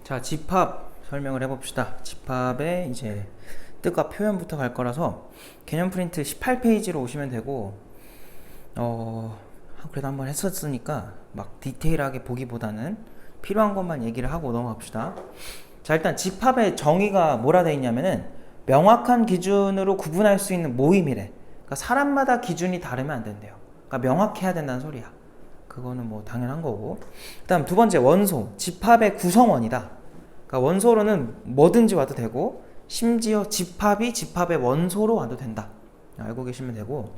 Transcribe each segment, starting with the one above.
자, 집합 설명을 해봅시다. 집합의 이제 뜻과 표현부터 갈 거라서 개념 프린트 18페이지로 오시면 되고, 그래도 한번 했었으니까 막 디테일하게 보기보다는 필요한 것만 얘기를 하고 넘어갑시다. 자, 일단 집합의 정의가 뭐라 돼 있냐면은 명확한 기준으로 구분할 수 있는 모임이래. 그러니까 사람마다 기준이 다르면 안 된대요. 그러니까 명확해야 된다는 소리야. 그거는 뭐 당연한 거고. 그 다음 두 번째, 원소. 집합의 구성원이다. 그러니까 원소로는 뭐든지 와도 되고, 심지어 집합이 집합의 원소로 와도 된다. 알고 계시면 되고.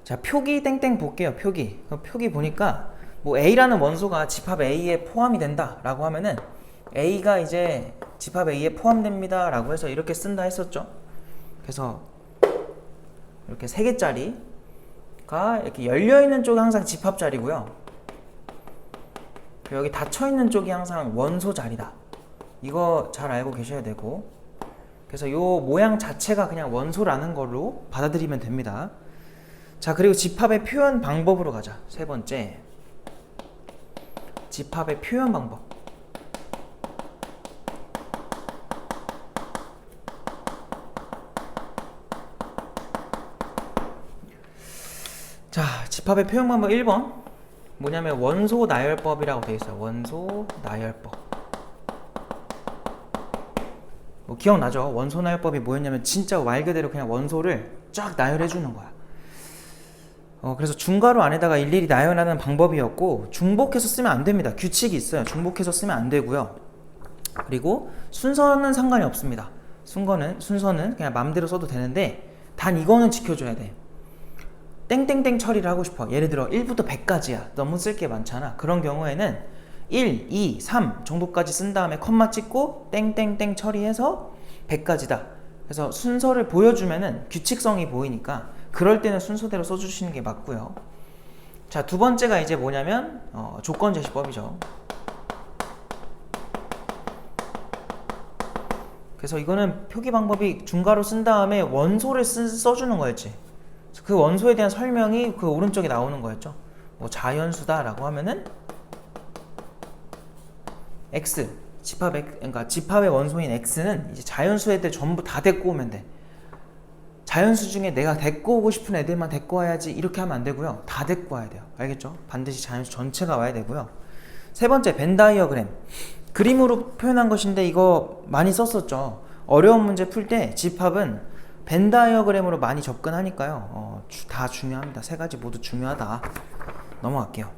자, 표기 땡땡 볼게요. 표기. 표기 보니까 뭐 A라는 원소가 집합 A에 포함이 된다 라고 하면은 A가 이제 집합 A에 포함됩니다 라고 해서 이렇게 쓴다 했었죠. 그래서 이렇게 3개짜리가 이렇게 열려있는 쪽이 항상 집합 자리고요, 여기 닫혀있는 쪽이 항상 원소 자리다. 이거 잘 알고 계셔야 되고, 그래서 요 모양 자체가 그냥 원소라는 걸로 받아들이면 됩니다. 자, 그리고 집합의 표현 방법으로 가자. 세 번째, 집합의 표현 방법. 자, 집합의 표현 방법 1번 뭐냐면 원소 나열법이라고 되어 있어요. 원소 나열법. 뭐 기억나죠? 원소 나열법이 뭐였냐면 진짜 말 그대로 그냥 원소를 쫙 나열해 주는 거야. 그래서 중괄호 안에다가 일일이 나열하는 방법이었고, 중복해서 쓰면 안 됩니다. 규칙이 있어요. 중복해서 쓰면 안 되고요. 그리고 순서는 상관이 없습니다. 순서는 그냥 마음대로 써도 되는데, 단 이거는 지켜줘야 돼. 땡땡땡 처리를 하고 싶어. 예를 들어 1부터 100까지야. 너무 쓸 게 많잖아. 그런 경우에는 1, 2, 3 정도까지 쓴 다음에 컴마 찍고 땡땡땡 처리해서 100까지다. 그래서 순서를 보여주면은 규칙성이 보이니까 그럴 때는 순서대로 써주시는 게 맞고요. 자, 두 번째가 이제 뭐냐면 조건 제시법이죠. 그래서 이거는 표기 방법이 중괄호 쓴 다음에 원소를 써주는 거였지. 그 원소에 대한 설명이 그 오른쪽에 나오는 거였죠. 뭐 자연수다 라고 하면은 X, 그러니까 집합의 원소인 X는 이제 자연수 애들 전부 다 데리고 오면 돼. 자연수 중에 내가 데리고 오고 싶은 애들만 데리고 와야지, 이렇게 하면 안 되고요. 다 데리고 와야 돼요. 알겠죠? 반드시 자연수 전체가 와야 되고요. 세 번째, 벤 다이어그램. 그림으로 표현한 것인데 이거 많이 썼었죠. 어려운 문제 풀 때 집합은 벤 다이어그램으로 많이 접근하니까요. 다 중요합니다. 세 가지 모두 중요하다. 넘어갈게요.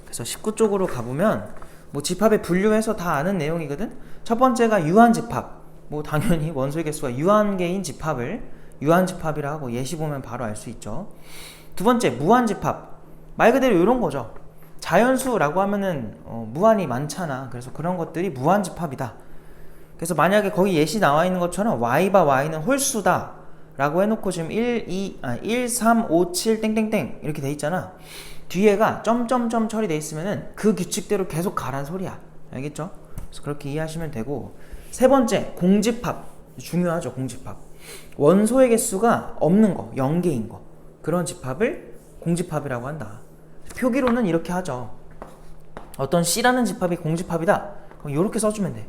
그래서 19쪽으로 가보면 뭐 집합의 분류해서 다 아는 내용이거든. 첫 번째가 유한집합. 뭐 당연히 원소의 개수가 유한개인 집합을 유한집합이라 하고 예시 보면 바로 알 수 있죠. 두 번째, 무한집합. 말 그대로 이런 거죠. 자연수라고 하면은 무한이 많잖아. 그래서 그런 것들이 무한집합이다. 그래서 만약에 거기 예시 나와 있는 것처럼 y바 y는 홀수다 라고 해놓고 지금 1, 3, 5, 7 땡땡땡 이렇게 돼 있잖아. 뒤에가 점점점 처리돼 있으면은 그 규칙대로 계속 가란 소리야. 알겠죠? 그래서 그렇게 이해하시면 되고, 세 번째, 공집합. 중요하죠. 공집합. 원소의 개수가 없는 거, 0개인 거, 그런 집합을 공집합이라고 한다. 표기로는 이렇게 하죠. 어떤 C라는 집합이 공집합이다, 그럼 이렇게 써주면 돼.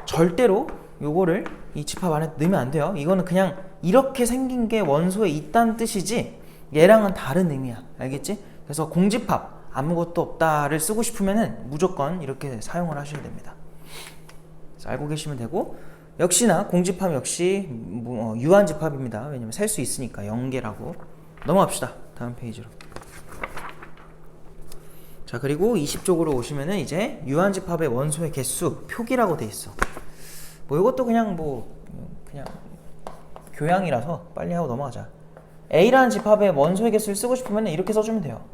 절대로 요거를 이 집합 안에 넣으면 안 돼요. 이거는 그냥 이렇게 생긴 게 원소에 있다는 뜻이지 얘랑은 다른 의미야. 알겠지? 그래서 공집합, 아무것도 없다를 쓰고 싶으면은 무조건 이렇게 사용을 하셔야 됩니다. 그래서 알고 계시면 되고, 역시나 공집합 역시 유한집합입니다. 왜냐면 셀 수 있으니까 0개라고. 넘어갑시다. 다음 페이지로. 자, 그리고 20쪽으로 오시면은 이제 유한집합의 원소의 개수 표기라고 돼 있어. 뭐 이것도 그냥 그냥 교양이라서 빨리 하고 넘어가자. A라는 집합의 원소의 개수를 쓰고 싶으면 이렇게 써주면 돼요.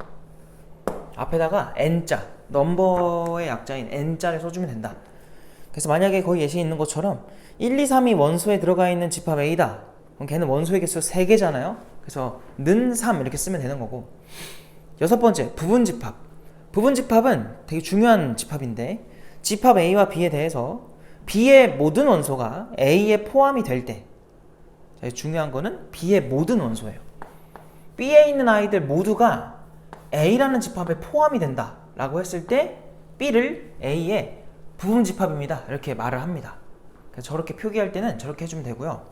앞에다가 n자, 넘버의 약자인 n자를 써주면 된다. 그래서 만약에 거기 예시에 있는 것처럼 1, 2, 3이 원소에 들어가 있는 집합 A다. 그럼 걔는 원소의 개수 3개잖아요. 그래서 는 3 이렇게 쓰면 되는 거고. 여섯 번째, 부분집합. 부분집합은 되게 중요한 집합인데, 집합 A와 B에 대해서 B의 모든 원소가 A에 포함이 될 때, 중요한 거는 B의 모든 원소예요. B에 있는 아이들 모두가 A라는 집합에 포함이 된다 라고 했을 때 B를 A의 부분집합입니다. 이렇게 말을 합니다. 그래서 저렇게 표기할 때는 저렇게 해주면 되고요.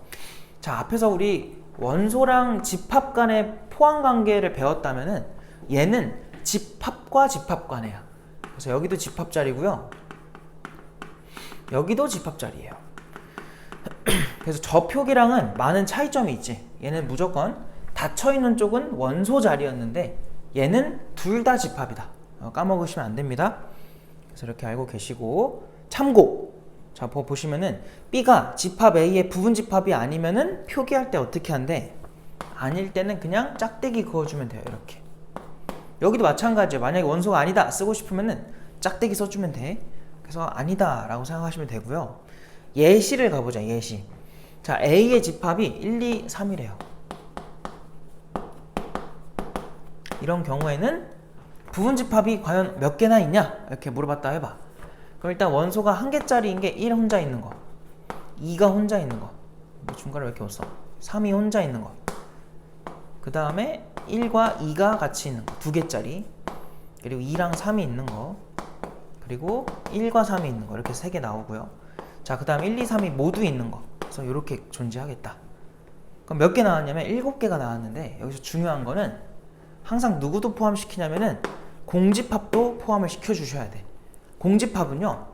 자, 앞에서 우리 원소랑 집합 간의 포함 관계를 배웠다면은 얘는 집합과 집합 관계야. 그래서 여기도 집합 자리고요. 여기도 집합 자리예요. 그래서 저 표기랑은 많은 차이점이 있지. 얘는 무조건 닫혀있는 쪽은 원소 자리였는데 얘는 둘 다 집합이다. 까먹으시면 안 됩니다. 그래서 이렇게 알고 계시고, 참고! 자, 보시면은 B가 집합 A의 부분집합이 아니면은 표기할 때 어떻게 한대? 아닐 때는 그냥 짝대기 그어주면 돼요. 이렇게. 여기도 마찬가지예요. 만약에 원소가 아니다 쓰고 싶으면은 짝대기 써주면 돼. 그래서 아니다 라고 생각하시면 되고요. 예시를 가보자. 예시. 자, A의 집합이 1, 2, 3이래요. 이런 경우에는 부분집합이 과연 몇 개나 있냐? 이렇게 물어봤다 해봐. 그럼 일단 원소가 한 개짜리인 게 1 혼자 있는 거, 2가 혼자 있는 거, 중간에 왜 이렇게 없어? 3이 혼자 있는 거, 그 다음에 1과 2가 같이 있는 거, 2개짜리, 그리고 2랑 3이 있는 거, 그리고 1과 3이 있는 거, 이렇게 3개 나오고요. 자, 그 다음에 1, 2, 3이 모두 있는 거. 그래서 이렇게 존재하겠다. 그럼 몇 개 나왔냐면 7개가 나왔는데, 여기서 중요한 거는 항상 누구도 포함시키냐면은 공집합도 포함을 시켜주셔야 돼. 공집합은요,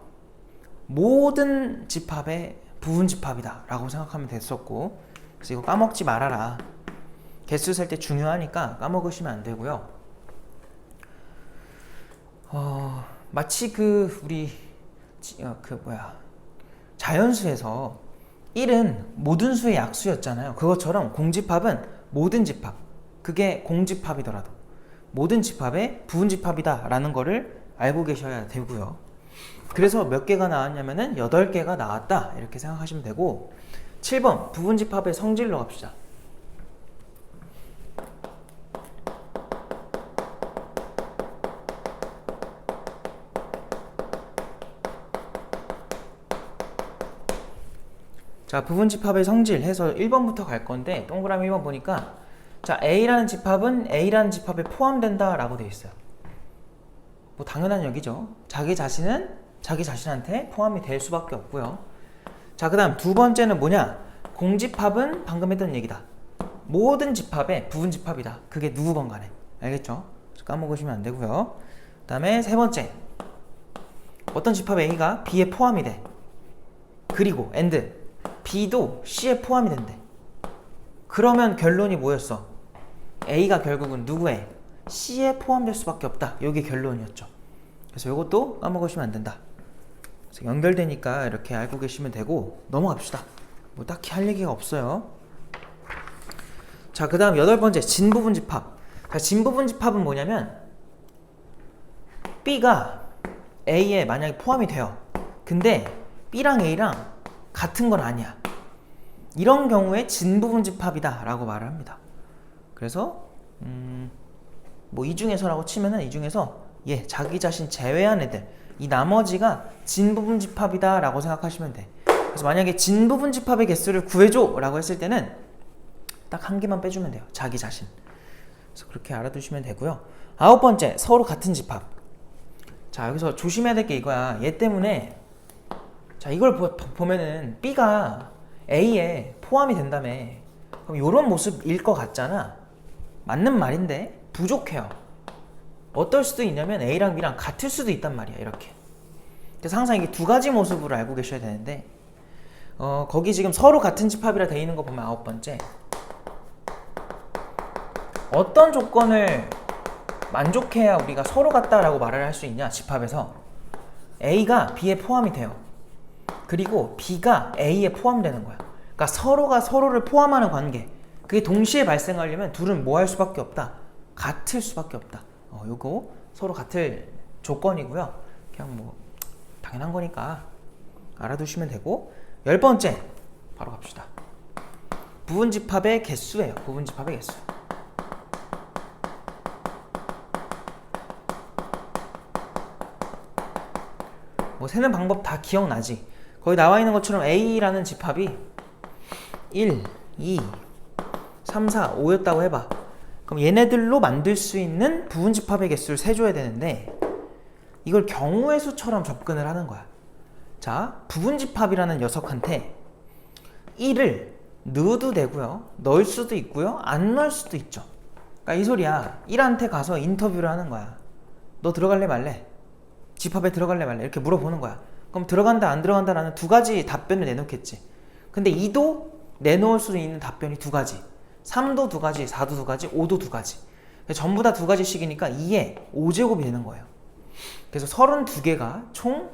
모든 집합의 부분집합이다 라고 생각하면 됐었고, 그래서 이거 까먹지 말아라. 개수 셀 때 중요하니까 까먹으시면 안 되고요. 마치 우리 자연수에서 1은 모든 수의 약수였잖아요. 그것처럼 공집합은 모든 집합, 그게 공집합이더라도 모든 집합의 부분집합이다 라는 거를 알고 계셔야 되고요. 그래서 몇 개가 나왔냐면은 8개가 나왔다 이렇게 생각하시면 되고, 7번 부분집합의 성질로 갑시다. 자, 부분집합의 성질 해서 1번부터 갈 건데, 동그라미 1번 보니까, 자, A라는 집합은 A라는 집합에 포함된다 라고 되어 있어요. 뭐 당연한 얘기죠. 자기 자신은 자기 자신한테 포함이 될 수밖에 없고요. 자, 그 다음 두 번째는 뭐냐? 공집합은 방금 했던 얘기다. 모든 집합의 부분집합이다. 그게 누구건 간에. 알겠죠? 까먹으시면 안 되고요. 그 다음에 세 번째, 어떤 집합 A가 B에 포함이 돼. 그리고 and B도 C에 포함이 된대. 그러면 결론이 뭐였어? A가 결국은 누구에? C에 포함될 수밖에 없다. 이게 결론이었죠. 그래서 이것도 까먹으시면 안 된다. 그래서 연결되니까 이렇게 알고 계시면 되고, 넘어갑시다. 뭐 딱히 할 얘기가 없어요. 자, 그 다음 8번째 진부분집합. 자, 진부분집합은 뭐냐면 B가 A에 만약에 포함이 돼요. 근데 B랑 A랑 같은 건 아니야. 이런 경우에 진부분집합이다 라고 말을 합니다. 그래서 뭐 이 중에서라고 치면은 이 중에서 자기 자신 제외한 애들, 이 나머지가 진부분집합이다 라고 생각하시면 돼. 그래서 만약에 진부분집합의 개수를 구해줘 라고 했을 때는 딱 한 개만 빼주면 돼요. 자기 자신. 그래서 그렇게 알아두시면 되고요. 9번째 서로 같은 집합. 자, 여기서 조심해야 될 게 이거야. 얘 때문에, 자, 이걸 보면은 B가 A에 포함이 된다며. 그럼 이런 모습일 것 같잖아. 맞는 말인데 부족해요. 어떨 수도 있냐면 A랑 B랑 같을 수도 있단 말이야. 이렇게. 그래서 항상 이게 두 가지 모습으로 알고 계셔야 되는데, 거기 지금 서로 같은 집합이라 돼 있는 거 보면 9번째, 어떤 조건을 만족해야 우리가 서로 같다라고 말을 할 수 있냐? 집합에서 A가 B에 포함이 돼요. 그리고 B가 A에 포함되는 거야. 그러니까 서로가 서로를 포함하는 관계, 그게 동시에 발생하려면 둘은 뭐 할 수밖에 없다? 같을 수밖에 없다. 요거 서로 같을 조건이고요. 그냥 뭐 당연한 거니까 알아두시면 되고, 10번째 바로 갑시다. 부분집합의 개수예요. 부분집합의 개수. 뭐 세는 방법 다 기억나지? 거기 나와 있는 것처럼 A라는 집합이 1, 2, 3, 4, 5였다고 해봐. 그럼 얘네들로 만들 수 있는 부분집합의 개수를 세줘야 되는데, 이걸 경우의 수처럼 접근을 하는 거야. 자, 부분집합이라는 녀석한테 1을 넣어도 되고요, 넣을 수도 있고요, 안 넣을 수도 있죠. 그러니까 이 소리야. 1한테 가서 인터뷰를 하는 거야. 너 들어갈래 말래? 집합에 들어갈래 말래? 이렇게 물어보는 거야. 그럼 들어간다 안 들어간다라는 두 가지 답변을 내놓겠지. 근데 2도 내놓을 수 있는 답변이 두 가지, 3도 두 가지, 4도 두 가지, 5도 두 가지. 전부 다 두 가지씩이니까 2에 5제곱이 되는 거예요. 그래서 32개가 총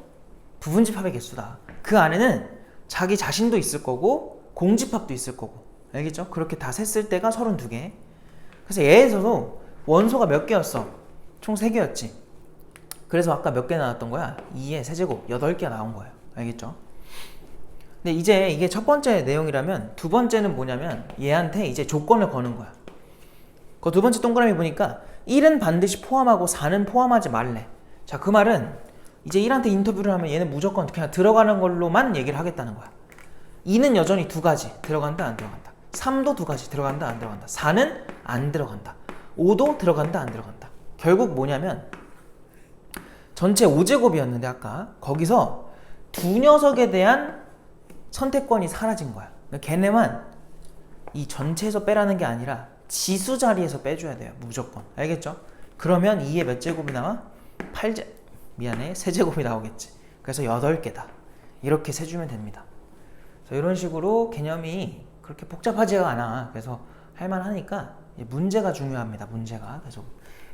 부분집합의 개수다. 그 안에는 자기 자신도 있을 거고 공집합도 있을 거고, 알겠죠? 그렇게 다 셌을 때가 32개. 그래서 얘에서도 원소가 몇 개였어? 총 3개였지. 그래서 아까 몇 개 나왔던 거야? 2의 세제곱 8개가 나온 거예요. 알겠죠? 근데 이제 이게 첫 번째 내용이라면, 두 번째는 뭐냐면 얘한테 이제 조건을 거는 거야. 그 두 번째 동그라미 보니까 1은 반드시 포함하고 4는 포함하지 말래. 자, 그 말은 이제 1한테 인터뷰를 하면 얘는 무조건 그냥 들어가는 걸로만 얘기를 하겠다는 거야. 2는 여전히 두 가지, 들어간다 안 들어간다. 3도 두 가지, 들어간다 안 들어간다. 4는 안 들어간다. 5도 들어간다 안 들어간다. 결국 뭐냐면 전체 5제곱이었는데 아까 거기서 두 녀석에 대한 선택권이 사라진 거야. 걔네만 이 전체에서 빼라는 게 아니라 지수 자리에서 빼줘야 돼요. 무조건. 알겠죠? 그러면 2에 몇 제곱이 나와? 3제곱이 나오겠지. 그래서 8개다. 이렇게 세주면 됩니다. 그래서 이런 식으로 개념이 그렇게 복잡하지가 않아. 그래서 할만하니까 문제가 중요합니다. 문제가. 그래서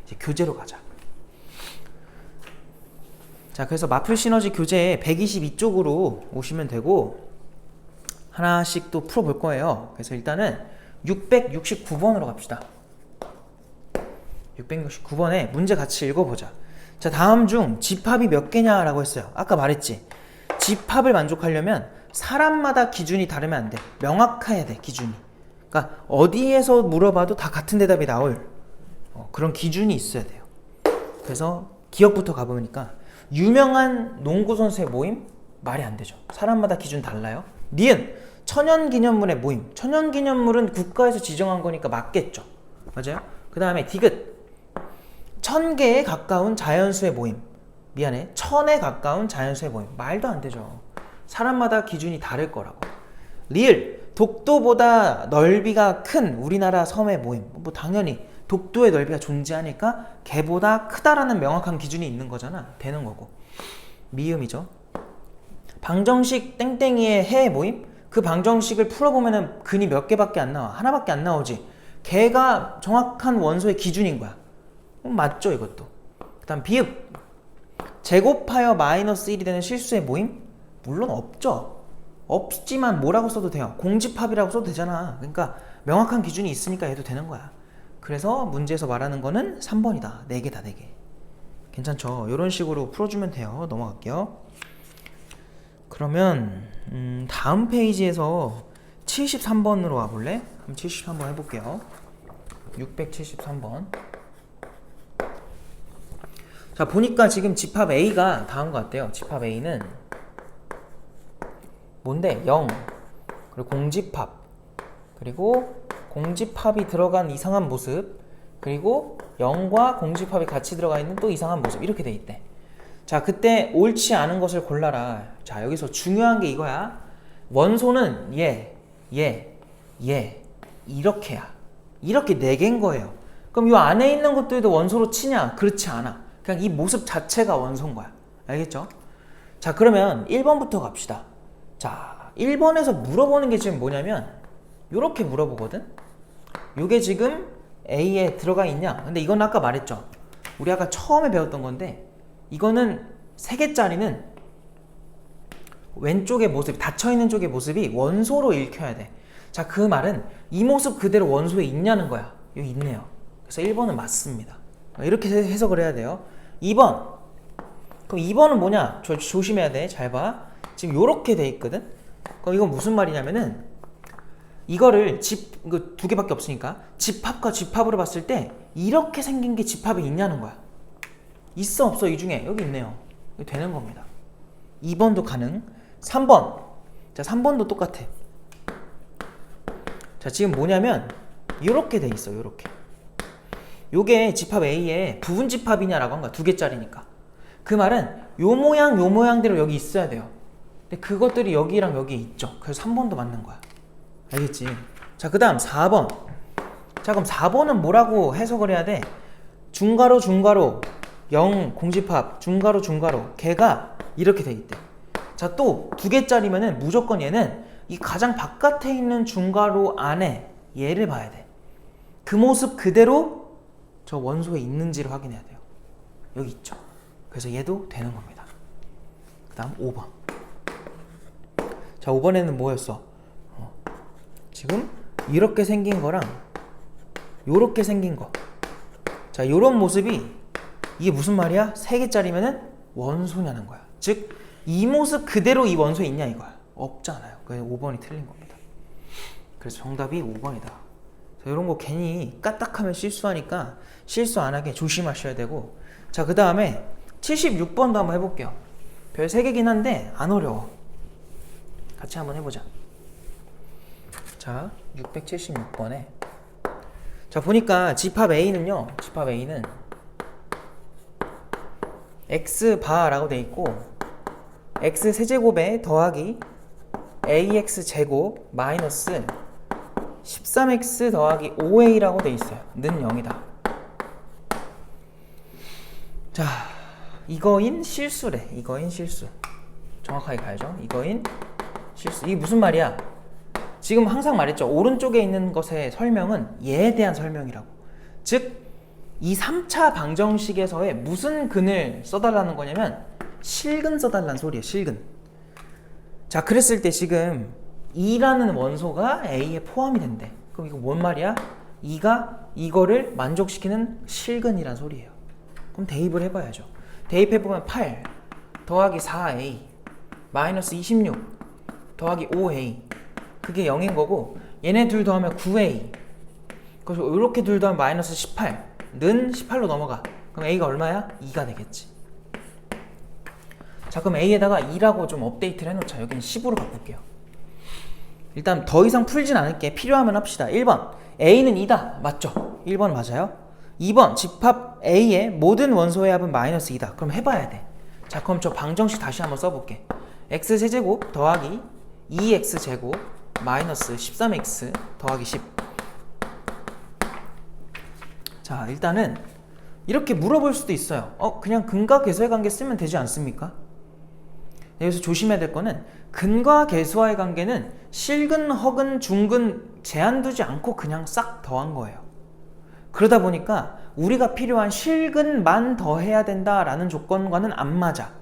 이제 교재로 가자. 자, 그래서 마플 시너지 교재 122쪽으로 오시면 되고 하나씩 또 풀어볼 거예요. 그래서 일단은 669번으로 갑시다. 669번에 문제 같이 읽어보자. 자, 다음 중 집합이 몇 개냐라고 했어요. 아까 말했지. 집합을 만족하려면 사람마다 기준이 다르면 안 돼. 명확해야 돼, 기준이. 그러니까 어디에서 물어봐도 다 같은 대답이 나올 그런 기준이 있어야 돼요. 그래서 기억부터 가보니까 유명한 농구 선수의 모임? 말이 안 되죠. 사람마다 기준 달라요. 니은 천연기념물의 모임. 천연기념물은 국가에서 지정한 거니까 맞겠죠. 맞아요? 그 다음에 디귿 1000개에 가까운 자연수의 모임. 미안해, 1000에 가까운 자연수의 모임. 말도 안 되죠. 사람마다 기준이 다를 거라고. 리을 독도보다 넓이가 큰 우리나라 섬의 모임. 뭐 당연히 독도의 넓이가 존재하니까 걔보다 크다라는 명확한 기준이 있는 거잖아. 되는 거고. 미음이죠. 방정식 땡땡이의 해의 모임. 그 방정식을 풀어보면은 근이 몇 개밖에 안 나와. 하나밖에 안 나오지. 걔가 정확한 원소의 기준인 거야. 맞죠, 이것도. 그 다음 비읍 제곱하여 마이너스 1이 되는 실수의 모임? 물론 없죠. 없지만 뭐라고 써도 돼요. 공집합이라고 써도 되잖아. 그러니까 명확한 기준이 있으니까 얘도 되는 거야. 그래서 문제에서 말하는 거는 3번이다. 4개다, 4개. 괜찮죠? 이런 식으로 풀어주면 돼요. 넘어갈게요. 그러면 다음 페이지에서 73번으로 와볼래? 그럼 73번 해볼게요. 673번. 자, 보니까 지금 집합 A가 다음 것 같아요. 집합 A는 뭔데? 0, 그리고 공집합, 그리고 공집합이 들어간 이상한 모습, 그리고 0과 공집합이 같이 들어가 있는 또 이상한 모습, 이렇게 돼 있대. 자, 그때 옳지 않은 것을 골라라. 자, 여기서 중요한 게 이거야. 원소는 이렇게야. 이렇게 4개인 거예요. 그럼 이 안에 있는 것들도 원소로 치냐? 그렇지 않아. 그냥 이 모습 자체가 원소인 거야. 알겠죠? 자, 그러면 1번부터 갑시다. 자, 1번에서 물어보는 게 지금 뭐냐면 요렇게 물어보거든? 요게 지금 A에 들어가 있냐? 근데 이건 아까 말했죠. 우리 아까 처음에 배웠던 건데 이거는 3개짜리는 왼쪽의 모습, 닫혀있는 쪽의 모습이 원소로 읽혀야 돼. 자, 그 말은 이 모습 그대로 원소에 있냐는 거야. 여기 있네요. 그래서 1번은 맞습니다. 이렇게 해석을 해야 돼요. 2번. 그럼 2번은 뭐냐? 조심해야 돼. 잘 봐. 지금 요렇게 돼 있거든? 그럼 이건 무슨 말이냐면은 이거를 그 2개밖에 없으니까 집합과 집합으로 봤을 때 이렇게 생긴 게 집합에 있냐는 거야. 있어 없어? 이 중에 여기 있네요. 이거 되는 겁니다. 2번도 가능. 3번. 자, 3번도 똑같아. 자, 지금 뭐냐면 이렇게 돼 있어. 요렇게. 요게 집합 A에 부분 집합이냐라고 한 거야. 2개짜리니까. 그 말은 요 모양대로 여기 있어야 돼요. 근데 그것들이 여기랑 여기에 있죠. 그래서 3번도 맞는 거야. 알겠지? 자, 그 다음 4번. 자, 그럼 4번은 뭐라고 해석을 해야 돼? 중괄호 0 공집합 중괄호 걔가 이렇게 돼 있대. 자, 또 2개짜리면은 무조건 얘는 이 가장 바깥에 있는 중괄호 안에 얘를 봐야 돼. 그 모습 그대로 저 원소에 있는지를 확인해야 돼요. 여기 있죠. 그래서 얘도 되는 겁니다. 그 다음 5번. 자, 5번에는 뭐였어? 지금 이렇게 생긴 거랑 요렇게 생긴 거. 자, 요런 모습이 이게 무슨 말이야? 3개짜리면은 원소냐는 거야. 즉, 이 모습 그대로 이 원소에 있냐 이거야. 없잖아요. 그래서 5번이 틀린 겁니다. 그래서 정답이 5번이다. 이런 거 괜히 까딱하면 실수하니까 실수 안 하게 조심하셔야 되고. 자, 그 다음에 76번도 한번 해볼게요. 별 3개긴 한데 안 어려워. 같이 한번 해보자. 자, 676번에 자, 보니까 집합 A는요, 집합 A는 x바라고 돼 있고 x 세제곱에 더하기 ax 제곱 마이너스 13x 더하기 5a라고 돼 있어요. 는 0이다. 자, 이거인 실수래. 이거인 실수. 정확하게 가야죠. 이거인 실수. 이게 무슨 말이야? 지금 항상 말했죠. 오른쪽에 있는 것의 설명은 얘에 대한 설명이라고. 즉, 이 3차 방정식에서의 무슨 근을 써달라는 거냐면 실근 써달라는 소리예요. 실근. 자, 그랬을 때 지금 2라는 원소가 A에 포함이 된대. 그럼 이거 뭔 말이야? 2가 이거를 만족시키는 실근이란 소리예요. 그럼 대입을 해봐야죠. 대입해보면 8 더하기 4A 마이너스 26 더하기 5A 그게 0인 거고, 얘네 둘 더하면 9A, 그래서 이렇게 둘 더하면 마이너스 18 는 18로 넘어가. 그럼 A가 얼마야? 2가 되겠지. 자, 그럼 A에다가 2라고 좀 업데이트를 해놓자. 여기는 10으로 바꿀게요. 일단 더 이상 풀진 않을게. 필요하면 합시다. 1번 A는 2다. 맞죠? 1번 맞아요. 2번 집합 A의 모든 원소의 합은 마이너스 2다. 그럼 해봐야 돼. 자, 그럼 저 방정식 다시 한번 써볼게. x 세제곱 더하기 2x 제곱 마이너스 13x 더하기 10. 자, 일단은 이렇게 물어볼 수도 있어요. 그냥 근과 계수의 관계 쓰면 되지 않습니까? 여기서 조심해야 될 거는 근과 계수와의 관계는 실근, 허근, 중근 제한 두지 않고 그냥 싹 더한 거예요. 그러다 보니까 우리가 필요한 실근만 더해야 된다라는 조건과는 안 맞아.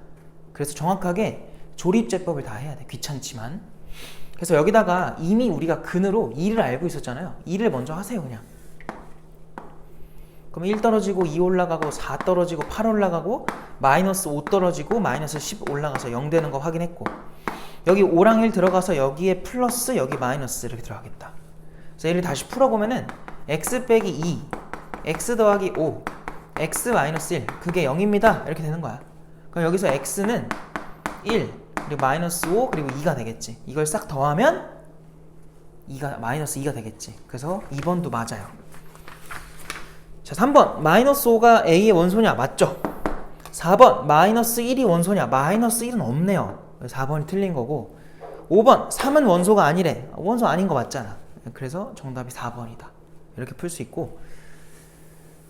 그래서 정확하게 조립제법을 다 해야 돼. 귀찮지만. 그래서 여기다가 이미 우리가 근으로 2를 알고 있었잖아요. 2를 먼저 하세요. 그냥. 그럼 1 떨어지고 2 올라가고 4 떨어지고 8 올라가고 마이너스 5 떨어지고 마이너스 10 올라가서 0 되는 거 확인했고, 여기 5랑 1 들어가서 여기에 플러스 여기 마이너스 이렇게 들어가겠다. 그래서 얘를 다시 풀어보면은 x 빼기 2 x 더하기 5 x 마이너스 1 그게 0입니다 이렇게 되는 거야. 그럼 여기서 x는 1 그리고 마이너스 5 그리고 2가 되겠지. 이걸 싹 더하면 2가 마이너스 2가 되겠지. 그래서 2번도 맞아요. 자, 3번 마이너스 5가 A의 원소냐? 맞죠? 4번 마이너스 1이 원소냐? 마이너스 1은 없네요. 4번이 틀린 거고, 5번 3은 원소가 아니래. 원소 아닌 거 맞잖아. 그래서 정답이 4번이다. 이렇게 풀 수 있고,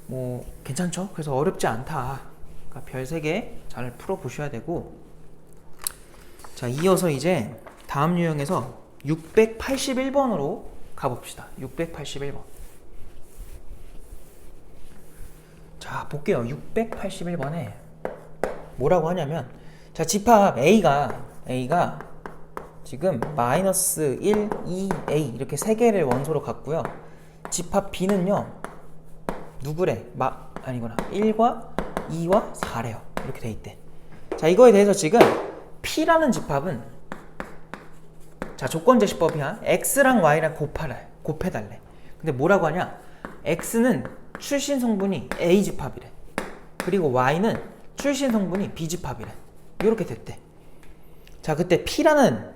뭐 괜찮죠? 그래서 어렵지 않다. 그러니까 별 3개 잘 풀어보셔야 되고. 자, 이어서 이제 다음 유형에서 681번으로 가봅시다. 681번. 자, 볼게요. 681번에 뭐라고 하냐면, 자, 집합 A가 지금 마이너스 1, 2, A 이렇게 3개를 원소로 갖고요. 집합 B는요, 누구래? 아니구나. 1과 2와 4래요. 이렇게 돼 있대. 자, 이거에 대해서 지금 P라는 집합은, 자, 조건제시법이야. X랑 Y랑 곱해달래. 근데 뭐라고 하냐? X는 출신 성분이 A 집합이래. 그리고 Y는 출신 성분이 B 집합이래. 이렇게 됐대. 자, 그때 P라는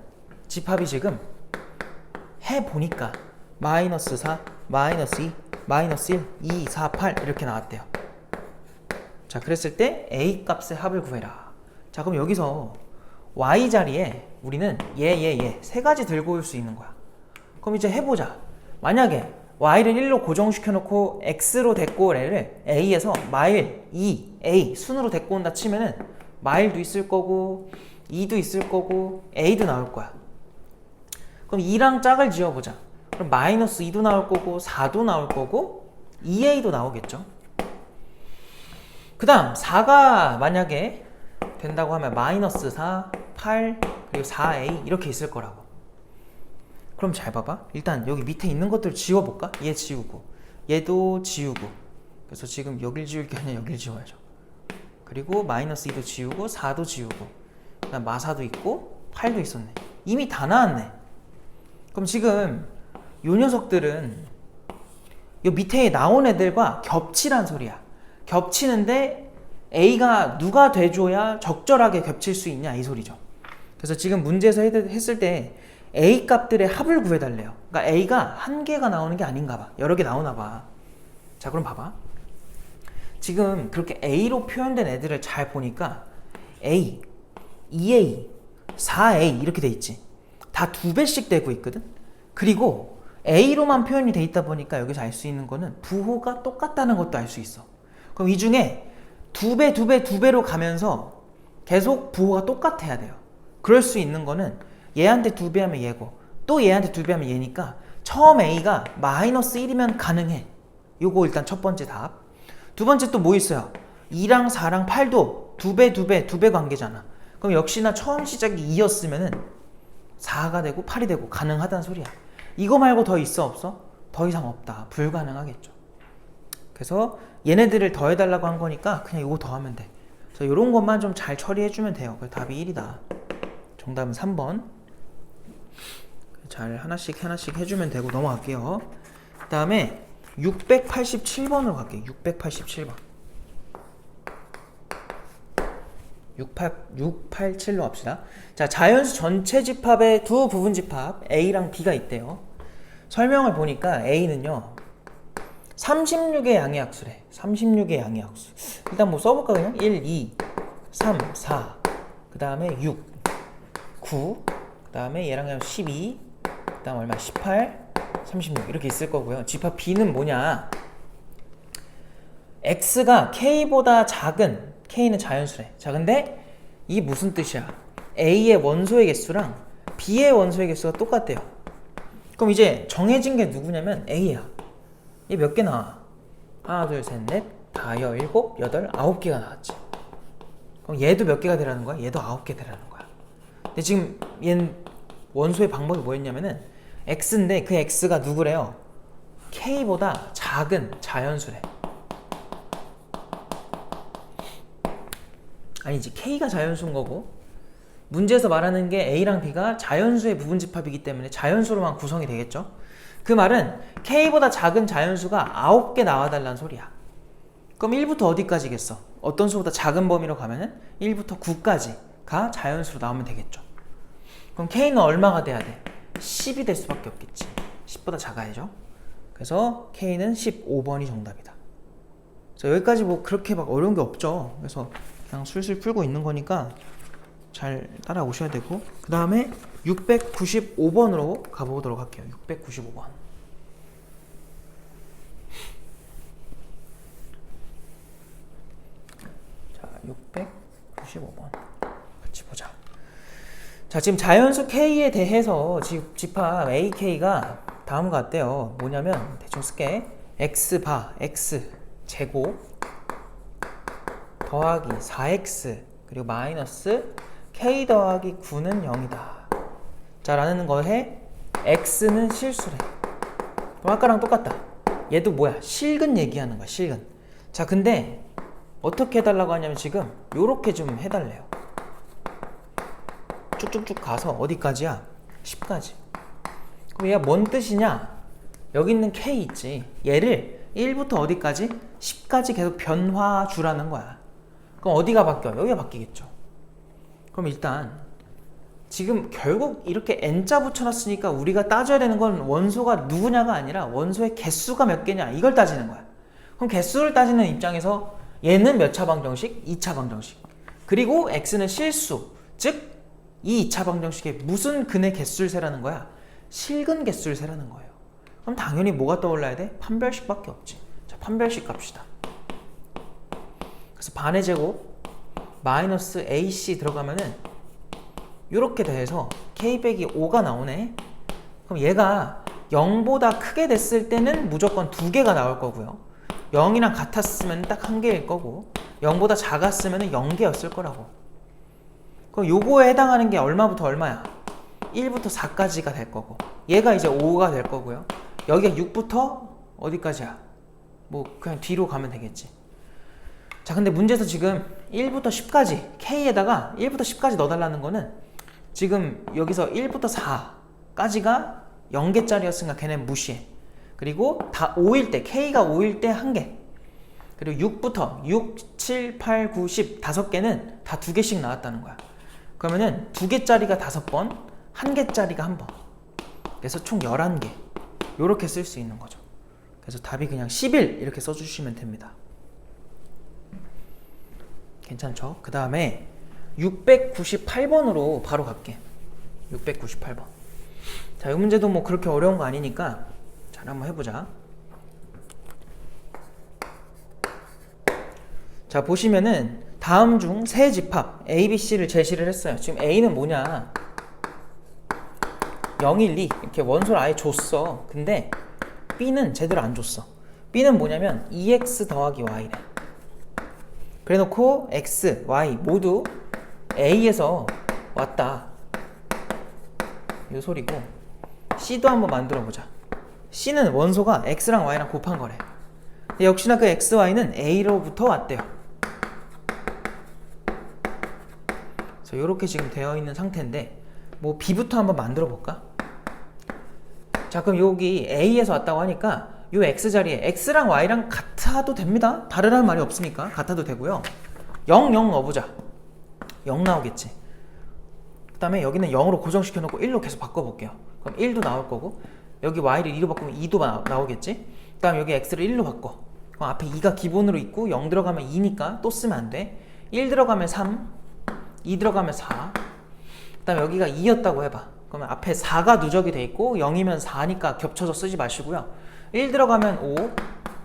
집합이 지금 해보니까 마이너스 4, 마이너스 2, 마이너스 1, 2, 4, 8 이렇게 나왔대요. 자, 그랬을 때 A 값의 합을 구해라. 자, 그럼 여기서 Y 자리에 우리는 얘 세 가지 들고 올 수 있는 거야. 그럼 이제 해보자. 만약에 Y를 1로 고정시켜 놓고 X로 데리고 올 애를 A에서 마일, 2, A 순으로 데리고 온다 치면은 마일도 있을 거고 2도 있을 거고 A도 나올 거야. 그럼 2랑 짝을 지어보자. 그럼 마이너스 2도 나올 거고 4도 나올 거고 2A도 나오겠죠. 그 다음 4가 만약에 된다고 하면 마이너스 4, 8, 그리고 4A 이렇게 있을 거라고. 그럼 잘 봐봐. 일단 여기 밑에 있는 것들 지워볼까? 얘 지우고 얘도 지우고. 그래서 지금 여길 지울 게 아니라 여길 지워야죠. 그리고 마이너스 2도 지우고 4도 지우고 그 다음 마사도 있고 8도 있었네. 이미 다 나왔네. 그럼 지금 요 녀석들은 요 밑에 나온 애들과 겹치란 소리야. 겹치는데 A가 누가 돼줘야 적절하게 겹칠 수 있냐 이 소리죠. 그래서 지금 문제에서 했을 때 A 값들의 합을 구해달래요. 그러니까 A가 한 개가 나오는 게 아닌가 봐. 여러 개 나오나 봐. 자, 그럼 봐봐. 지금 그렇게 A로 표현된 애들을 잘 보니까 A, 2A, 4A 이렇게 돼 있지. 다 2배씩 되고 있거든. 그리고 A로만 표현이 돼 있다 보니까 여기서 알 수 있는 거는 부호가 똑같다는 것도 알 수 있어. 그럼 이 중에 2배, 2배, 2배로 가면서 계속 부호가 똑같아야 돼요. 그럴 수 있는 거는 얘한테 2배 하면 얘고 또 얘한테 2배 하면 얘니까 처음 A가 마이너스 1이면 가능해. 요거 일단 첫 번째 답. 두 번째 또 뭐 있어요? 2랑 4랑 8도 2배, 2배, 2배 관계잖아. 그럼 역시나 처음 시작이 2였으면은 4가 되고 8이 되고 가능하다는 소리야. 이거 말고 더 있어 없어? 더 이상 없다. 불가능하겠죠. 그래서 얘네들을 더해달라고 한 거니까 그냥 이거 더하면 돼. 그래서 이런 것만 좀 잘 처리해주면 돼요. 그래서 답이 1이다. 정답은 3번. 잘 하나씩 해주면 되고 넘어갈게요. 그 다음에 687번으로 갈게요. 687번. 687로 합시다. 자, 자연수 전체 집합의 두 부분 집합 A랑 B가 있대요. 설명을 보니까 A는요 36의 양의 약수래. 36의 양의 약수. 일단 뭐 써볼까 그냥? 1, 2, 3, 4 그 다음에 6, 9 그 다음에 얘랑 12 그 다음 얼마? 18, 36 이렇게 있을 거고요. 집합 B는 뭐냐? X가 K보다 작은 K는 자연수래. 자, 근데 이게 무슨 뜻이야? A의 원소의 개수랑 B의 원소의 개수가 똑같대요. 그럼 이제 정해진 게 누구냐면 A야. 얘 몇 개 나와? 하나, 둘, 셋, 넷, 다, 일곱, 여덟, 9개가 나왔지. 그럼 얘도 몇 개가 되라는 거야? 얘도 9개 되라는 거야. 근데 지금 얘는 원소의 방법이 뭐였냐면은 X인데 그 X가 누구래요? K보다 작은 자연수래. 아니지, K가 자연수인 거고 문제에서 말하는 게 A랑 B가 자연수의 부분 집합이기 때문에 자연수로만 구성이 되겠죠. 그 말은 K보다 작은 자연수가 9개 나와달라는 소리야. 그럼 1부터 어디까지겠어? 어떤 수보다 작은 범위로 가면은 1부터 9까지가 자연수로 나오면 되겠죠. 그럼 K는 얼마가 돼야 돼? 10이 될 수밖에 없겠지. 10보다 작아야죠. 그래서 K는 15번이 정답이다. 그래서 여기까지 뭐 그렇게 막 어려운 게 없죠. 그래서 그냥 술술 풀고 있는 거니까 잘 따라오셔야 되고, 그 다음에 695번으로 가보도록 할게요. 695번. 자, 695번 같이 보자. 자, 지금 자연수 K에 대해서 집합 AK가 다음과 같대요. 뭐냐면 대충 쓸게. X바 X 제곱 더하기 4X 그리고 마이너스 K 더하기 9는 0이다. 자, 라는 거에 X는 실수래. 그럼 아까랑 똑같다. 얘도 뭐야? 실근 얘기하는 거야, 실근. 자, 근데 어떻게 해달라고 하냐면 지금 요렇게 좀 해달래요. 쭉쭉쭉 가서 어디까지야? 10까지. 그럼 얘가 뭔 뜻이냐? 여기 있는 K 있지. 얘를 1부터 어디까지? 10까지 계속 변화 주라는 거야. 그럼 어디가 바뀌어? 여기가 바뀌겠죠. 그럼 일단 지금 결국 이렇게 N자 붙여놨으니까 우리가 따져야 되는 건 원소가 누구냐가 아니라 원소의 개수가 몇 개냐 이걸 따지는 거야. 그럼 개수를 따지는 입장에서 얘는 몇 차 방정식? 2차 방정식. 그리고 x는 실수, 즉 이 2차 방정식에 무슨 근의 개수를 세라는 거야? 실근 개수를 세라는 거예요. 그럼 당연히 뭐가 떠올라야 돼? 판별식밖에 없지. 자, 판별식 갑시다. 그래서 반의 제곱 마이너스 ac 들어가면은 이렇게 돼서 k 빼기 5가 나오네. 그럼 얘가 0보다 크게 됐을 때는 무조건 2개가 나올 거고요. 0이랑 같았으면 딱 1개일 거고 0보다 작았으면 0개였을 거라고. 그럼 요거에 해당하는 게 얼마부터 얼마야? 1부터 4까지가 될 거고 얘가 이제 5가 될 거고요. 여기가 6부터 어디까지야? 뭐 그냥 뒤로 가면 되겠지. 자, 근데 문제에서 지금 1부터 10까지 K에다가 1부터 10까지 넣어달라는 거는 지금 여기서 1부터 4까지가 0개짜리였으니까 걔는 무시해. 그리고 다 5일 때 K가 5일 때 1개. 그리고 6부터 6, 7, 8, 9, 10 5개는 다 2개씩 나왔다는 거야. 그러면은 2개짜리가 5번, 1개짜리가 1번. 그래서 총 11개. 요렇게 쓸 수 있는 거죠. 그래서 답이 그냥 11 이렇게 써주시면 됩니다. 괜찮죠? 그 다음에 698번으로 바로 갈게. 698번. 자, 이 문제도 뭐 그렇게 어려운 거 아니니까 잘 한번 해보자. 자, 보시면은 다음 중 세 집합 A, B, C를 제시를 했어요. 지금 A는 뭐냐? 0, 1, 2 이렇게 원소를 아예 줬어. 근데 B는 제대로 안 줬어. B는 뭐냐면 2x 더하기 y래. 그래놓고 x, y 모두 A에서 왔다. 이 소리고 C도 한번 만들어보자. C는 원소가 x랑 y랑 곱한 거래. 역시나 그 x, y는 A로부터 왔대요. 그래서 이렇게 지금 되어 있는 상태인데 뭐 B부터 한번 만들어 볼까? 자, 그럼 여기 A에서 왔다고 하니까 요 X자리에 X랑 Y랑 같아도 됩니다. 다르라는 말이 없으니까 같아도 되고요. 0, 0 넣어보자. 0 나오겠지. 그 다음에 여기는 0으로 고정시켜 놓고 1로 계속 바꿔볼게요. 그럼 1도 나올 거고 여기 Y를 2로 바꾸면 2도 나오겠지. 그 다음에 여기 X를 1로 바꿔. 그럼 앞에 2가 기본으로 있고 0 들어가면 2니까 또 쓰면 안 돼. 1 들어가면 3, 2 들어가면 4. 그 다음에 여기가 2였다고 해봐. 그러면 앞에 4가 누적이 돼 있고 0이면 4니까 겹쳐서 쓰지 마시고요. 1 들어가면 5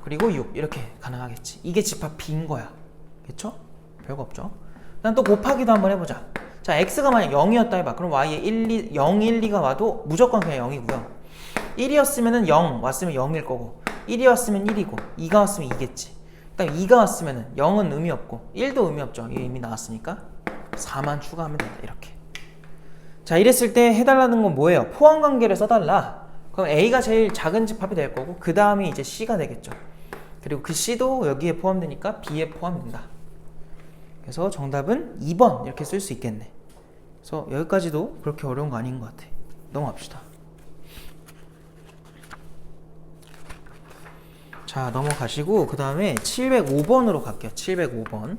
그리고 6 이렇게 가능하겠지. 이게 집합 B인 거야. 그쵸? 별거 없죠. 그다음 또 곱하기도 한번 해보자. 자, X가 만약 0이었다 해봐. 그럼 Y에 0, 1, 2가 와도 무조건 그냥 0이고요 1이었으면 0 왔으면 0일 거고 1이 왔으면 1이고 2가 왔으면 2겠지. 그 다음 2가 왔으면 0은 의미 없고 1도 의미 없죠. 이게 이미 나왔으니까 4만 추가하면 된다. 이렇게. 자, 이랬을 때 해달라는 건 뭐예요? 포함관계를 써달라. 그럼 A가 제일 작은 집합이 될 거고 그 다음이 이제 C가 되겠죠. 그리고 그 C도 여기에 포함되니까 B에 포함된다. 그래서 정답은 2번 이렇게 쓸 수 있겠네. 그래서 여기까지도 그렇게 어려운 거 아닌 것 같아. 넘어갑시다. 자, 넘어가시고 그 다음에 705번으로 갈게요. 705번.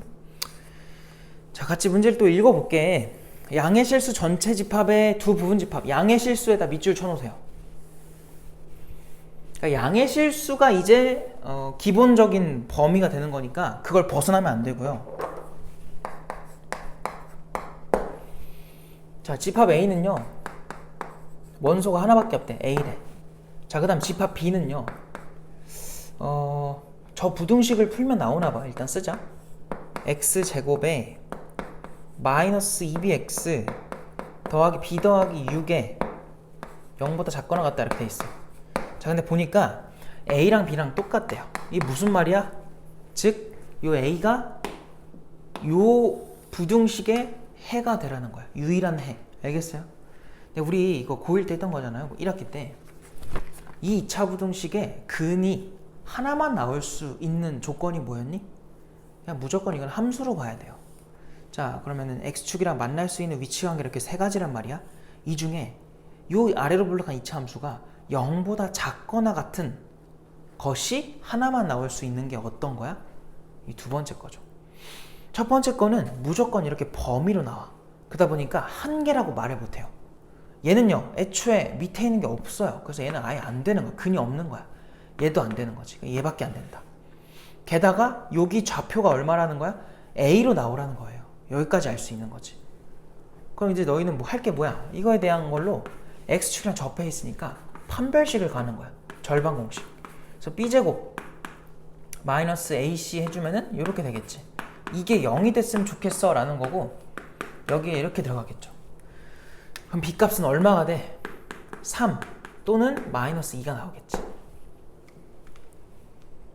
자, 같이 문제를 또 읽어볼게. 양의 실수 전체 집합의 두 부분 집합. 양의 실수에다 밑줄 쳐놓으세요. 그러니까 양의 실수가 이제 기본적인 범위가 되는 거니까 그걸 벗어나면 안 되고요. 자, 집합 A는요. 원소가 하나밖에 없대. A래. 자, 그 다음 집합 B는요. 저 부등식을 풀면 나오나봐. 일단 쓰자. x제곱에 마이너스 2bx 더하기 b 더하기 6에 0보다 작거나 같다 이렇게 돼 있어. 자, 근데 보니까 a랑 b랑 똑같대요. 이게 무슨 말이야? 즉, 요 a가 요 부등식의 해가 되라는 거야. 유일한 해. 알겠어요? 근데 우리 이거 고1 때 했던 거잖아요. 1학기 때. 이 2차 부등식의 근이 하나만 나올 수 있는 조건이 뭐였니? 그냥 무조건 이건 함수로 가야 돼요. 자, 그러면은 x축이랑 만날 수 있는 위치 관계 이렇게 세 가지란 말이야. 이 중에 요 아래로 블록한 2차 함수가 0보다 작거나 같은 것이 하나만 나올 수 있는 게 어떤 거야? 이 두 번째 거죠. 첫 번째 거는 무조건 이렇게 범위로 나와. 그러다 보니까 한 개라고 말을 못해요. 얘는요, 애초에 밑에 있는 게 없어요. 그래서 얘는 아예 안 되는 거야. 근이 없는 거야. 얘도 안 되는 거지. 얘밖에 안 된다. 게다가 여기 좌표가 얼마라는 거야? A로 나오라는 거예요. 여기까지 알 수 있는 거지. 그럼 이제 너희는 뭐 할 게 뭐야? 이거에 대한 걸로 x축이랑 접해 있으니까 판별식을 가는 거야. 절반 공식. 그래서 b제곱 마이너스 ac 해주면은 이렇게 되겠지. 이게 0이 됐으면 좋겠어 라는 거고, 여기에 이렇게 들어가겠죠. 그럼 b 값은 얼마가 돼? 3 또는 마이너스 2가 나오겠지.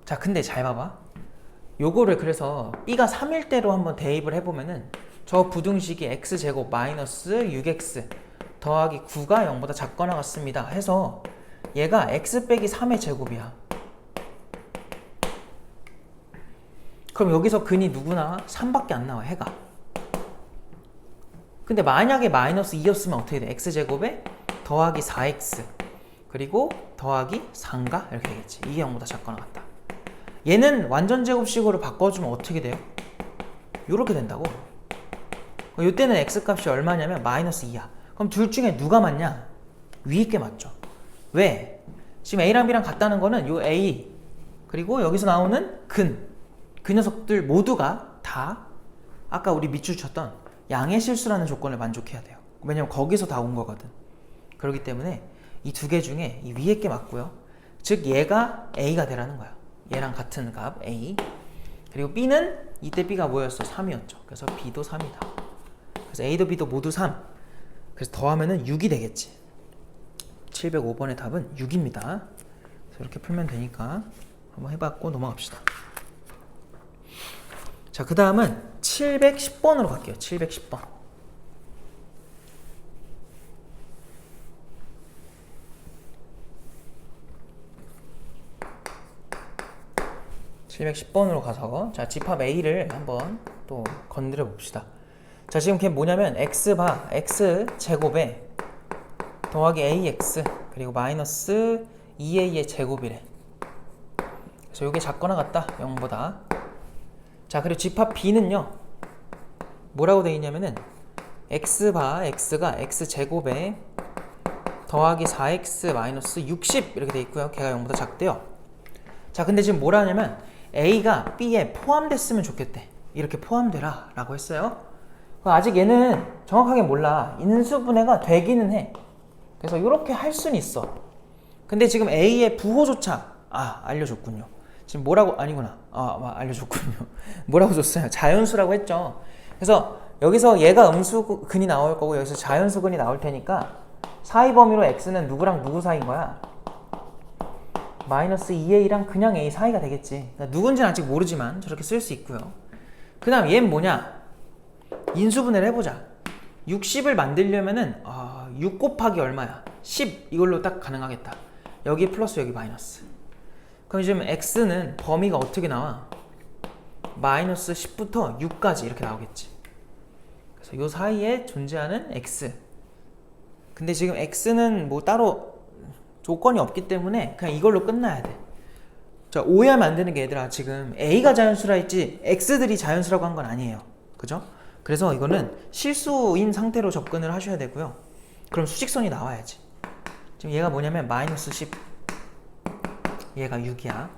자, 근데 잘 봐봐. 요거를 그래서 b가 3일 때로 한번 대입을 해보면은 저 부등식이 x제곱 마이너스 6x 더하기 9가 0보다 작거나 같습니다 해서 얘가 x 빼기 3의 제곱이야. 그럼 여기서 근이 누구나 3밖에 안 나와, 해가. 근데 만약에 마이너스 2였으면 어떻게 돼? x제곱에 더하기 4x 그리고 더하기 3가 이렇게 되겠지. 이게 0보다 작거나 같다. 얘는 완전 제곱식으로 바꿔주면 어떻게 돼요? 이렇게 된다고. 이때는 x값이 얼마냐면 마이너스 2야. 그럼 둘 중에 누가 맞냐? 위에 게 맞죠. 왜? 지금 a랑 b랑 같다는 거는 요 a 그리고 여기서 나오는 그 녀석들 모두가 다 아까 우리 밑줄 쳤던 양의 실수라는 조건을 만족해야 돼요. 왜냐면 거기서 다 온 거거든. 그렇기 때문에 이 두 개 중에 이 위에 게 맞고요. 즉 얘가 a가 되라는 거야. 얘랑 같은 값 a. 그리고 b는 이때 b가 뭐였어? 3이었죠. 그래서 b도 3이다. 그래서 a도 b도 모두 3. 그래서 더하면은 6이 되겠지. 705번의 답은 6입니다. 그래서 이렇게 풀면 되니까 한번 해봤고 넘어갑시다. 자, 그 다음은 710번으로 갈게요. 710번. 710번으로 가서 자, 집합 A를 한번 또 건드려 봅시다. 자, 지금 그게 뭐냐면 x 제곱에 더하기 ax 그리고 마이너스 2a의 제곱이래. 그래서 이게 작거나 같다. 0보다. 자, 그리고 집합 B는요. 뭐라고 되어 있냐면은 x가 x제곱에 더하기 4x 마이너스 60 이렇게 되어 있고요. 걔가 0보다 작대요. 자, 근데 지금 뭐라 하냐면 A가 B에 포함됐으면 좋겠대. 이렇게 포함되라 라고 했어요. 아직 얘는 정확하게 몰라. 인수분해가 되기는 해. 그래서 이렇게 할 수는 있어. 근데 지금 A의 부호조차 알려줬군요. 지금 뭐라고 아니구나. 알려줬군요. 뭐라고 줬어요? 자연수라고 했죠. 그래서 여기서 얘가 음수근이 나올 거고 여기서 자연수근이 나올 테니까 사이 범위로 x는 누구랑 누구 사이인 거야? 마이너스 2a랑 그냥 a 사이가 되겠지. 그러니까 누군지는 아직 모르지만 저렇게 쓸 수 있고요. 그 다음 얘는 뭐냐? 인수분해를 해보자. 60을 만들려면은 6 곱하기 얼마야? 10 이걸로 딱 가능하겠다. 여기 플러스 여기 마이너스. 그럼 지금 x는 범위가 어떻게 나와? 마이너스 10부터 6까지 이렇게 나오겠지. 그래서 요 사이에 존재하는 x. 근데 지금 x는 뭐 따로 조건이 없기 때문에 그냥 이걸로 끝나야 돼. 자, 오해하면 안 되는 게 얘들아, 지금 a가 자연수라 했지 x들이 자연수라고 한 건 아니에요. 그죠? 그래서 이거는 실수인 상태로 접근을 하셔야 되고요. 그럼 수직선이 나와야지. 지금 얘가 뭐냐면 마이너스 10 얘가 6이야.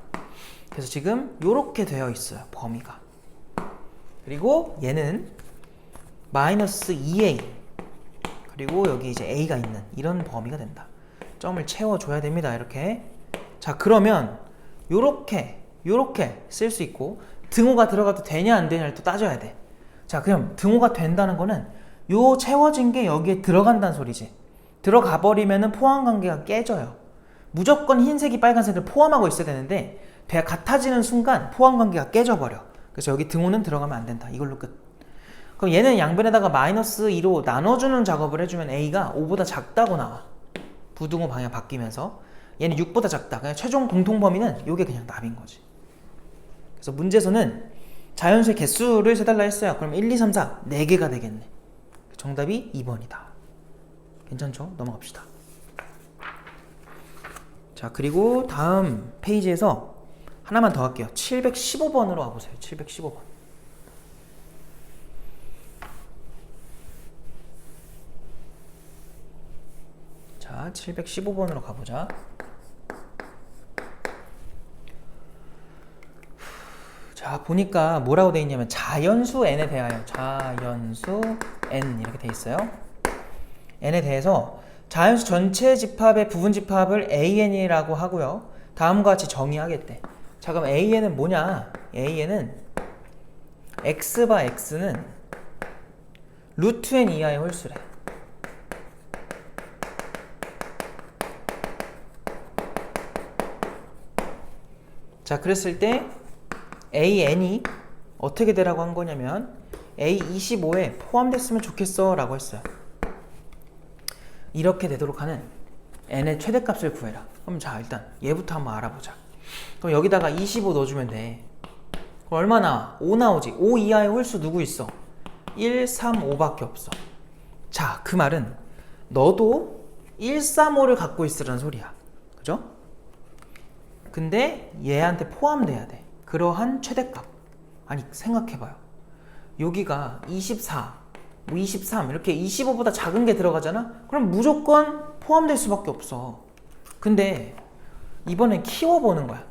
그래서 지금 요렇게 되어 있어요, 범위가. 그리고 얘는 마이너스 2a 그리고 여기 이제 a가 있는 이런 범위가 된다. 점을 채워줘야 됩니다. 이렇게. 자, 그러면 요렇게 쓸 수 있고 등호가 들어가도 되냐 안 되냐를 또 따져야 돼. 자, 그럼 등호가 된다는 거는 요 채워진 게 여기에 들어간다는 소리지. 들어가 버리면은 포함 관계가 깨져요. 무조건 흰색이 빨간색을 포함하고 있어야 되는데 같아지는 순간 포함 관계가 깨져버려. 그래서 여기 등호는 들어가면 안 된다. 이걸로 끝. 그럼 얘는 양변에다가 마이너스 2로 나눠주는 작업을 해주면 a가 5보다 작다고 나와. 부등호 방향 바뀌면서 얘는 6보다 작다. 그냥 최종 공통 범위는 요게 그냥 답인 거지. 그래서 문제에서는 자연수의 개수를 세달라 했어요. 그럼 1, 2, 3, 4 4개가 되겠네. 정답이 2번이다. 괜찮죠? 넘어갑시다. 자, 그리고 다음 페이지에서 하나만 더 할게요. 715번으로 와보세요. 715번. 자, 715번으로 가보자. 자, 보니까 뭐라고 돼 있냐면 자연수 n에 대하여, 자연수 n 이렇게 돼 있어요. n에 대해서 자연수 전체 집합의 부분 집합을 an이라고 하고요. 다음과 같이 정의하겠대. 자, 그럼 an은 뭐냐? an은 x 바 x는 루트 n 이하의 홀수래. 자, 그랬을 때 an이 어떻게 되라고 한 거냐면 a25에 포함됐으면 좋겠어 라고 했어요. 이렇게 되도록 하는 n의 최대값을 구해라. 그럼 자, 일단 얘부터 한번 알아보자. 그럼 여기다가 25 넣어주면 돼. 그럼 얼마 나와? 5 나오지. 5 이하의 홀수 누구 있어? 1, 3, 5밖에 없어. 자, 그 말은 너도 1, 3, 5를 갖고 있으라는 소리야. 그죠? 근데 얘한테 포함돼야 돼. 그러한 최대값. 아니, 생각해봐요. 여기가 24, 23 이렇게 25보다 작은 게 들어가잖아? 그럼 무조건 포함될 수밖에 없어. 근데 이번엔 키워보는 거야.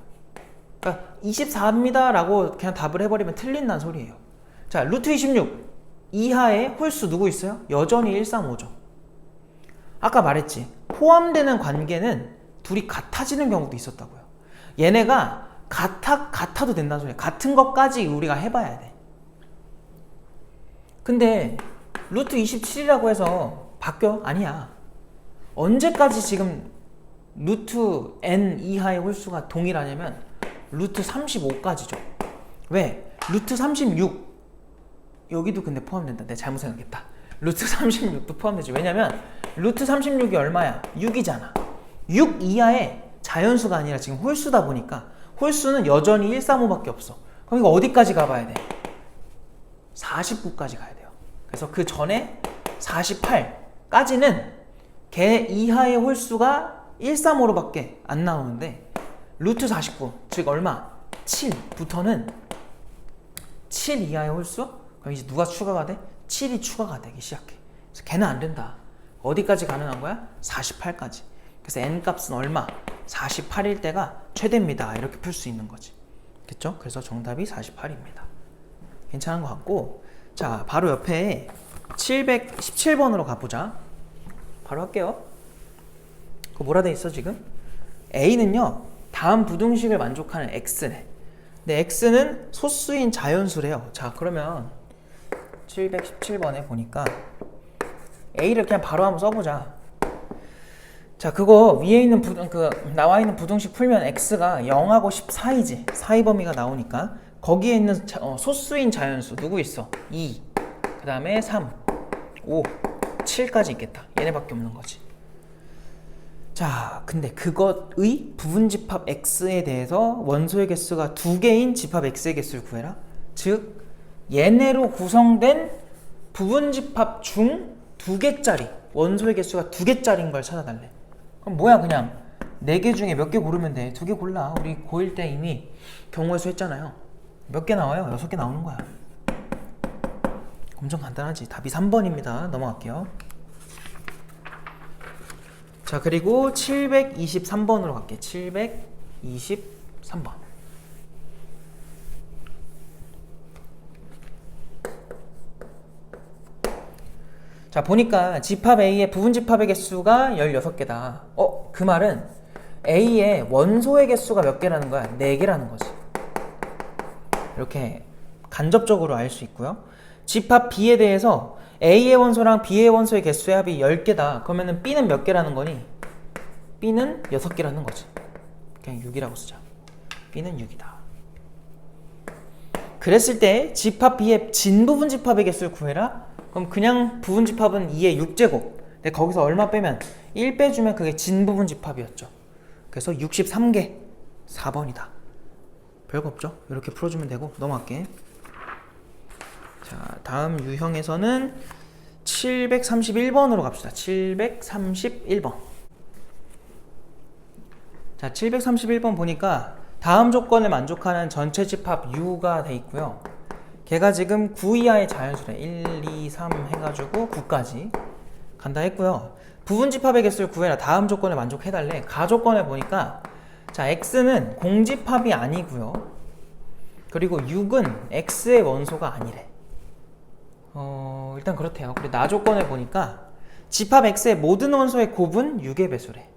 그러니까 24입니다 라고 그냥 답을 해버리면 틀린다는 소리예요. 자, 루트 26 이하의 홀수 누구 있어요? 여전히 1, 3, 5죠. 아까 말했지. 포함되는 관계는 둘이 같아지는 경우도 있었다고요. 얘네가 같아도 된다는 소리야. 같은 것까지 우리가 해봐야 돼. 근데 루트 27이라고 해서 바뀌어? 아니야. 언제까지 지금 루트 n 이하의 홀수가 동일하냐면 루트 35까지죠. 왜? 루트 36 여기도 근데 포함된다. 내가 잘못 생각했다. 루트 36도 포함되지. 왜냐면 루트 36이 얼마야? 6이잖아. 6 이하의 자연수가 아니라 지금 홀수다 보니까 홀수는 여전히 1, 3, 5밖에 없어. 그럼 이거 어디까지 가봐야 돼? 49까지 가야 돼요. 그래서 그 전에 48까지는 걔 이하의 홀수가 1, 3, 5로밖에 안 나오는데 루트 49, 즉 얼마? 7부터는 7 이하의 홀수? 그럼 이제 누가 추가가 돼? 7이 추가가 되기 시작해. 그래서 걔는 안 된다. 어디까지 가능한 거야? 48까지. 그래서 n 값은 얼마? 48일 때가 최대입니다. 이렇게 풀 수 있는 거지. 됐죠? 그래서 정답이 48입니다. 괜찮은 것 같고, 자, 바로 옆에 717번으로 가보자. 바로 할게요. 그거 뭐라 돼 있어 지금? A는요, 다음 부등식을 만족하는 X네. 근데 X는 소수인 자연수래요. 자, 그러면 717번에 보니까 A를 그냥 바로 한번 써보자. 자, 그거 위에 있는 나와 있는 부등식 풀면 X가 0하고 10 사이지. 사이 범위가 나오니까 거기에 있는 소수인 자연수 누구 있어? 2, 그 다음에 3, 5, 7까지 있겠다. 얘네밖에 없는 거지. 자, 근데 그것의 부분집합 X에 대해서 원소의 개수가 2개인 집합 X의 개수를 구해라. 즉 얘네로 구성된 부분집합 중 2개짜리 원소의 개수가 2개짜리인 걸 찾아달래. 그럼 뭐야, 그냥 4개 중에 몇 개 고르면 돼. 2개 골라. 우리 고1 때 이미 경우의 수 했잖아요. 몇 개 나와요? 6개 나오는 거야. 엄청 간단하지. 답이 3번입니다. 넘어갈게요. 자, 그리고 723번으로 갈게. 723번. 자, 보니까 집합 A의 부분집합의 개수가 16개다. 그 말은 A의 원소의 개수가 몇 개라는 거야? 4개라는 거지. 이렇게 간접적으로 알 수 있고요. 집합 B에 대해서 A의 원소랑 B의 원소의 개수의 합이 10개다. 그러면은 B는 몇 개라는 거니? B는 6개라는 거지. 그냥 6이라고 쓰자. B는 6이다. 그랬을 때 집합 B의 진부분 집합의 개수를 구해라. 그럼 그냥 부분 집합은 2의 6제곱. 근데 거기서 얼마 빼면 1 빼주면 그게 진부분 집합이었죠. 그래서 63개. 4번이다. 별거 없죠? 이렇게 풀어주면 되고 넘어갈게. 자, 다음 유형에서는 731번으로 갑시다. 731번. 자, 731번 보니까 다음 조건을 만족하는 전체 집합 U가 돼 있고요. 걔가 지금 9 이하의 자연수래. 1, 2, 3 해가지고 9까지 간다 했고요. 부분 집합의 개수를 구해라. 다음 조건을 만족해달래. 가조건을 보니까 자, X는 공집합이 아니고요. 그리고 6은 x의 원소가 아니래. 일단 그렇대요. 그리고 나 조건을 보니까 집합 x의 모든 원소의 곱은 6의 배수래.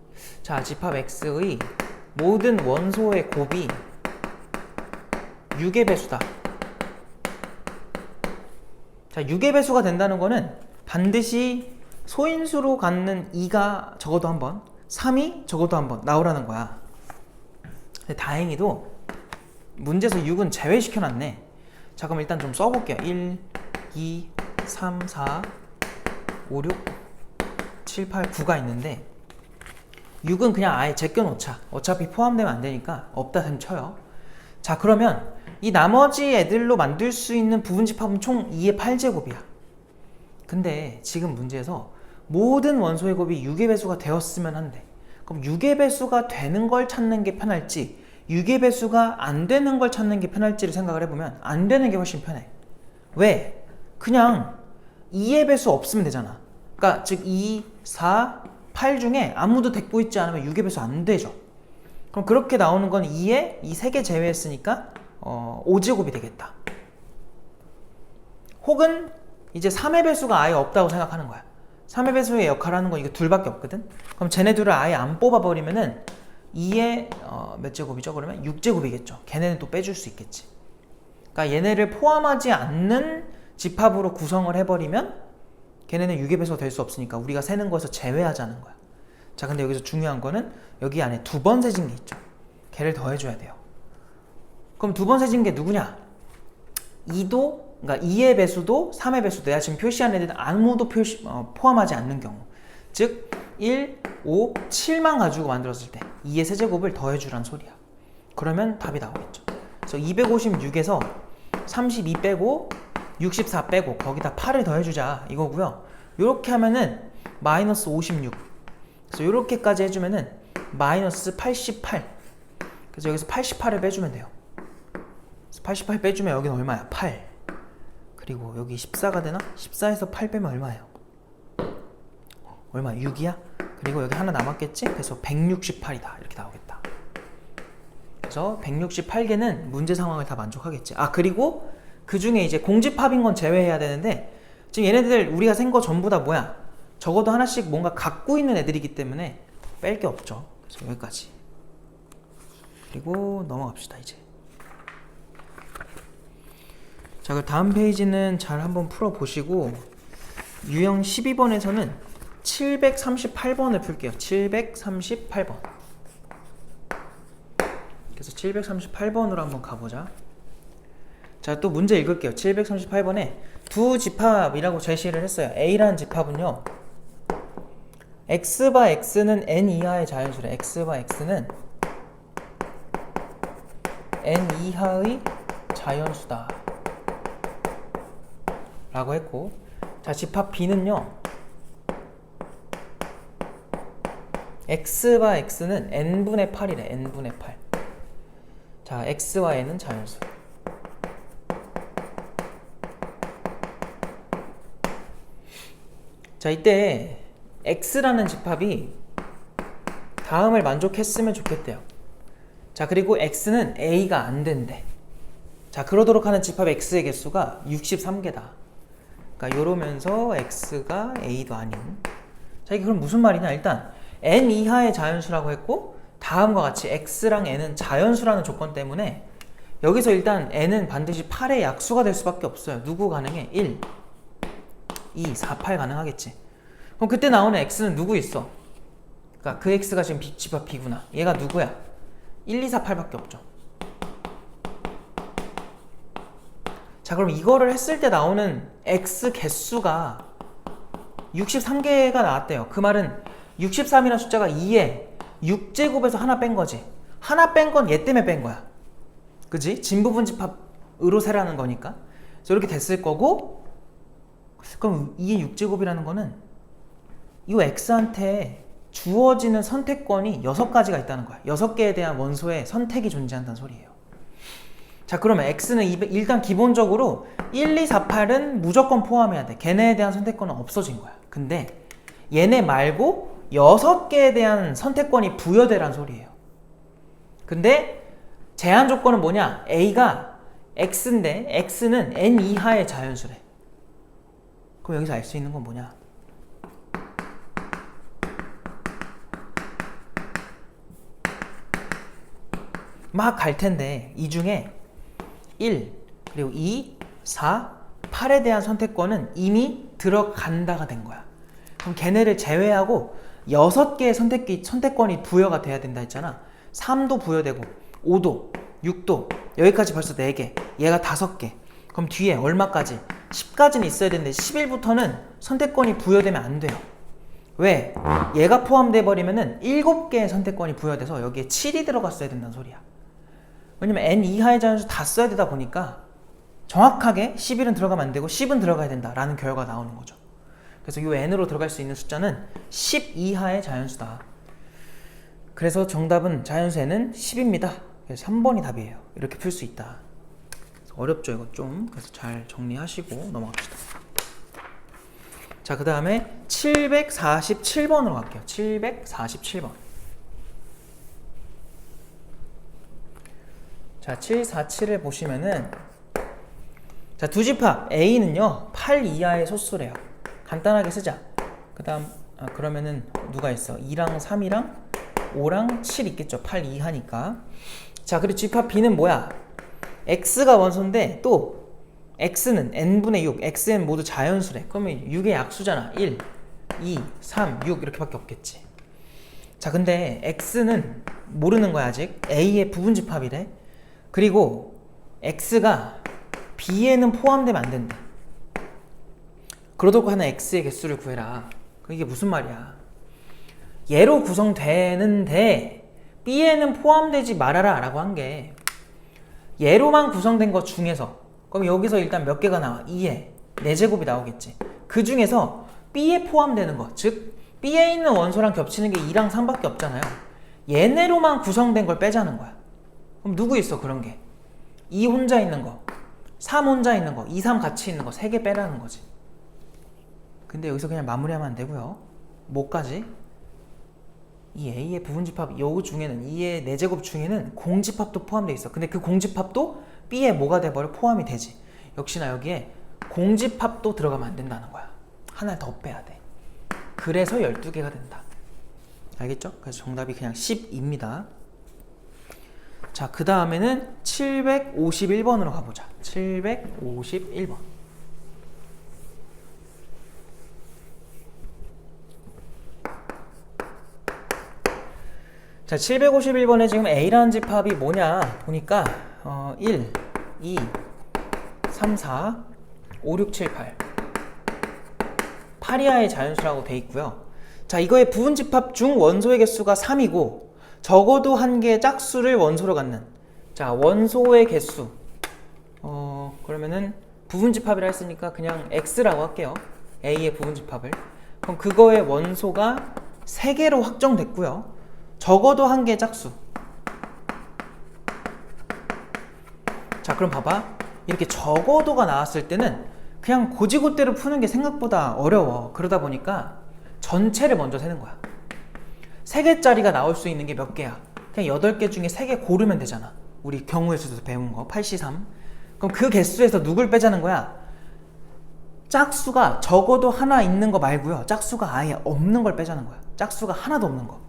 자, 집합 x의 모든 원소의 곱이 6의 배수다. 자, 6의 배수가 된다는 거는 반드시 소인수로 갖는 2가 적어도 한 번, 3이 적어도 한 번 나오라는 거야. 근데 다행히도 문제에서 6은 제외시켜놨네. 자, 그럼 일단 좀 써볼게요. 1, 2, 3, 4, 5, 6, 7, 8, 9가 있는데 6은 그냥 아예 제껴놓자. 어차피 포함되면 안 되니까 없다 셈 쳐요. 자, 그러면 이 나머지 애들로 만들 수 있는 부분집합은 총 2의 8제곱이야. 근데 지금 문제에서 모든 원소의 곱이 6의 배수가 되었으면 한대. 그럼 6의 배수가 되는 걸 찾는 게 편할지 6의 배수가 안 되는 걸 찾는 게 편할지를 생각을 해보면 안 되는 게 훨씬 편해. 왜? 그냥 2의 배수 없으면 되잖아. 그러니까 즉 2, 4, 8 중에 아무도 덱고 있지 않으면 6의 배수 안 되죠. 그럼 그렇게 나오는 건 2에 이 3개 제외했으니까 5제곱이 되겠다. 혹은 이제 3의 배수가 아예 없다고 생각하는 거야. 3의 배수의 역할을 하는 건 이거 둘밖에 없거든. 그럼 쟤네 둘을 아예 안 뽑아버리면은 2의 몇 제곱이죠? 그러면 6제곱이겠죠. 걔네는 또 빼줄 수 있겠지. 그러니까 얘네를 포함하지 않는 집합으로 구성을 해버리면 걔네는 6의 배수가 될 수 없으니까 우리가 세는 거에서 제외하자는 거야. 자, 근데 여기서 중요한 거는 여기 안에 두 번 세진 게 있죠. 걔를 더해줘야 돼요. 그럼 두 번 세진 게 누구냐? 2도, 그러니까 2의 배수도 3의 배수도 내가 지금 표시한 애들은 아무도 포함하지 않는 경우. 즉 1, 5, 7만 가지고 만들었을 때 2의 세제곱을 더해주란 소리야. 그러면 답이 나오겠죠. 그래서 256에서 32 빼고 64 빼고 거기다 8을 더해주자 이거고요. 이렇게 하면은 마이너스 56. 그래서 이렇게까지 해주면은 마이너스 88. 그래서 여기서 88을 빼주면 돼요. 88 빼주면 여기는 얼마야? 8. 그리고 여기 14가 되나? 14에서 8 빼면 얼마예요? 얼마? 6이야? 그리고 여기 하나 남았겠지? 그래서 168이다. 이렇게 나오겠다. 그래서 168개는 문제 상황을 다 만족하겠지. 아, 그리고 그 중에 이제 공집합인 건 제외해야 되는데 지금 얘네들 우리가 센 거 전부 다 뭐야? 적어도 하나씩 뭔가 갖고 있는 애들이기 때문에 뺄 게 없죠. 그래서 여기까지. 그리고 넘어갑시다 이제. 자, 그 다음 페이지는 잘 한번 풀어보시고 유형 12번에서는 738번을 풀게요. 738번. 그래서 738번으로 한번 가보자. 자, 또 문제 읽을게요. 738번에 두 집합이라고 제시를 했어요. A라는 집합은요, X바 X는 N 이하의 자연수래. X바 X는 N 이하의 자연수다 라고 했고, 자, 집합 B는요, X바 X는 N분의 8이래. N분의 8. 자, X와 N은 자연수. 자, 이때 X라는 집합이 다음을 만족했으면 좋겠대요. 자, 그리고 X는 A가 안 된대. 자, 그러도록 하는 집합 X의 개수가 63개다. 그러니까 요러면서 X가 A도 아닌. 자, 이게 그럼 무슨 말이냐? 일단 N 이하의 자연수라고 했고 다음과 같이 X랑 N은 자연수라는 조건 때문에 여기서 일단 N은 반드시 8의 약수가 될 수밖에 없어요. 누구 가능해? 1, 2, 4, 8 가능하겠지. 그럼 그때 나오는 X는 누구 있어? 그러니까 그 X가 지금 집합 B구나. 얘가 누구야? 1, 2, 4, 8밖에 없죠. 자, 그럼 이거를 했을 때 나오는 X 개수가 63개가 나왔대요. 그 말은 63이라는 숫자가 2에 6제곱에서 하나 뺀 거지. 하나 뺀 건 얘 때문에 뺀 거야. 그지? 진부분 집합으로 세라는 거니까. 그래서 이렇게 됐을 거고, 그럼 2의 6제곱이라는 거는 이 X한테 주어지는 선택권이 6가지가 있다는 거야. 6개에 대한 원소의 선택이 존재한다는 소리예요. 자, 그러면 X는 일단 기본적으로 1, 2, 4, 8은 무조건 포함해야 돼. 걔네에 대한 선택권은 없어진 거야. 근데 얘네 말고 6개에 대한 선택권이 부여되란 소리예요. 근데 제한 조건은 뭐냐? A가 x인데 x는 n 이하의 자연수래. 그럼 여기서 알 수 있는 건 뭐냐? 막 갈 텐데 이 중에 1, 그리고 2, 4, 8에 대한 선택권은 이미 들어간다가 된 거야. 그럼 걔네를 제외하고 6개의 선택권이 부여가 돼야 된다 했잖아. 3도 부여되고 5도, 6도, 여기까지 벌써 4개, 얘가 5개. 그럼 뒤에 얼마까지? 10까지는 있어야 되는데 11부터는 선택권이 부여되면 안 돼요. 왜? 얘가 포함돼 버리면은 7개의 선택권이 부여돼서 여기에 7이 들어갔어야 된다는 소리야. 왜냐면 n 이하의 자연수 다 써야 되다 보니까 정확하게 11은 들어가면 안 되고 10은 들어가야 된다라는 결과가 나오는 거죠. 그래서 이 n으로 들어갈 수 있는 숫자는 10 이하의 자연수다. 그래서 정답은 자연수에는 10입니다. 그래서 3번이 답이에요. 이렇게 풀 수 있다. 어렵죠 이거 좀. 그래서 잘 정리하시고 넘어갑시다. 자, 그 다음에 747번으로 갈게요. 747번. 자, 747을 보시면은 자, 두 집합 A는요 8 이하의 소수래요. 간단하게 쓰자. 그 다음 그러면은 누가 있어? 2랑 3이랑 5랑 7 있겠죠. 8 이하니까. 자, 그리고 집합 B는 뭐야? X가 원소인데 또 X는 n분의 6, Xn 모두 자연수래. 그러면 6의 약수잖아. 1, 2, 3, 6 이렇게밖에 없겠지. 자, 근데 X는 모르는 거야 아직. A의 부분집합이래. 그리고 X가 B에는 포함되면 안 된대. 그러도록 하는 X의 개수를 구해라. 이게 무슨 말이야? 얘로 구성되는데 B에는 포함되지 말아라 라고 한 게 얘로만 구성된 것 중에서, 그럼 여기서 일단 몇 개가 나와? 2에 4제곱이 나오겠지. 그 중에서 B에 포함되는 것, 즉 B에 있는 원소랑 겹치는 게 2랑 3밖에 없잖아요. 얘네로만 구성된 걸 빼자는 거야. 그럼 누구 있어 그런 게? 2 혼자 있는 거, 3 혼자 있는 거, 2, 3 같이 있는 거 3개 빼라는 거지. 근데 여기서 그냥 마무리하면 안 되고요. 뭐까지? 이 A의 부분집합 요 중에는 2의 4제곱 중에는 공집합도 포함되어 있어. 근데 그 공집합도 B에 뭐가 돼버려? 포함이 되지. 역시나 여기에 공집합도 들어가면 안 된다는 거야. 하나 더 빼야 돼. 그래서 12개가 된다. 알겠죠? 그래서 정답이 그냥 10입니다. 자, 그 다음에는 751번으로 가보자. 751번. 자, 751번에 지금 A라는 집합이 뭐냐 보니까 1, 2, 3, 4, 5, 6, 7, 8 8이하의 자연수라고 돼 있고요. 자, 이거의 부분집합 중 원소의 개수가 3이고 적어도 한 개의 짝수를 원소로 갖는, 자, 원소의 개수 그러면은 부분집합이라 했으니까 그냥 X라고 할게요. A의 부분집합을. 그럼 그거의 원소가 3개로 확정됐고요. 적어도 한 개의 짝수. 자, 그럼 봐봐. 이렇게 적어도가 나왔을 때는 그냥 고지고대로 푸는 게 생각보다 어려워. 그러다 보니까 전체를 먼저 세는 거야. 3개짜리가 나올 수 있는 게 몇 개야? 그냥 8개 중에 3개 고르면 되잖아. 우리 경우의 수에서 배운 거 8C3. 그럼 그 개수에서 누굴 빼자는 거야? 짝수가 적어도 하나 있는 거 말고요. 짝수가 아예 없는 걸 빼자는 거야. 짝수가 하나도 없는 거.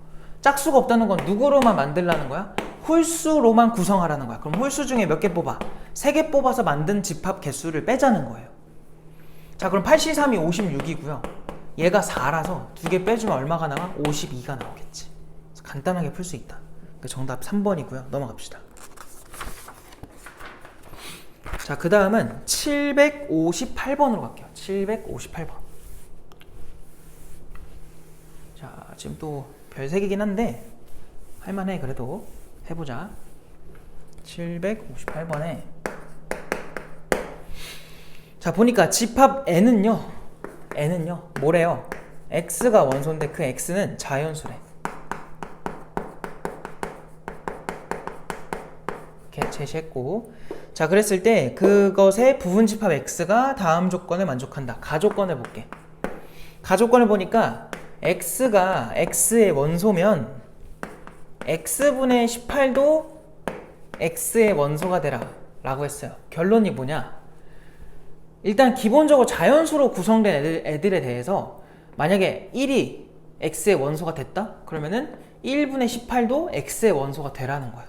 짝수가 없다는 건 누구로만 만들라는 거야? 홀수로만 구성하라는 거야. 그럼 홀수 중에 몇 개 뽑아? 3개 뽑아서 만든 집합 개수를 빼자는 거예요. 자, 그럼 8C3이 56이고요. 얘가 4라서 2개 빼주면 얼마가 나와? 52가 나오겠지. 그래서 간단하게 풀 수 있다. 정답 3번이고요. 넘어갑시다. 자, 그 다음은 758번으로 갈게요. 758번. 자, 지금 또 별 3개긴 한데 할만해. 그래도 해보자. 758번에 자, 보니까 집합 N은요 뭐래요? X가 원소인데 그 X는 자연수래. 이렇게 제시했고, 자, 그랬을 때 그것의 부분집합 X가 다음 조건에 만족한다. 가조건을 볼게. 가조건을 보니까 X가 X의 원소면 X분의 18도 X의 원소가 되라. 라고 했어요. 결론이 뭐냐? 일단 기본적으로 자연수로 구성된 애들에 대해서 만약에 1이 x의 원소가 됐다? 그러면은 1분의 18도 x의 원소가 되라는 거야.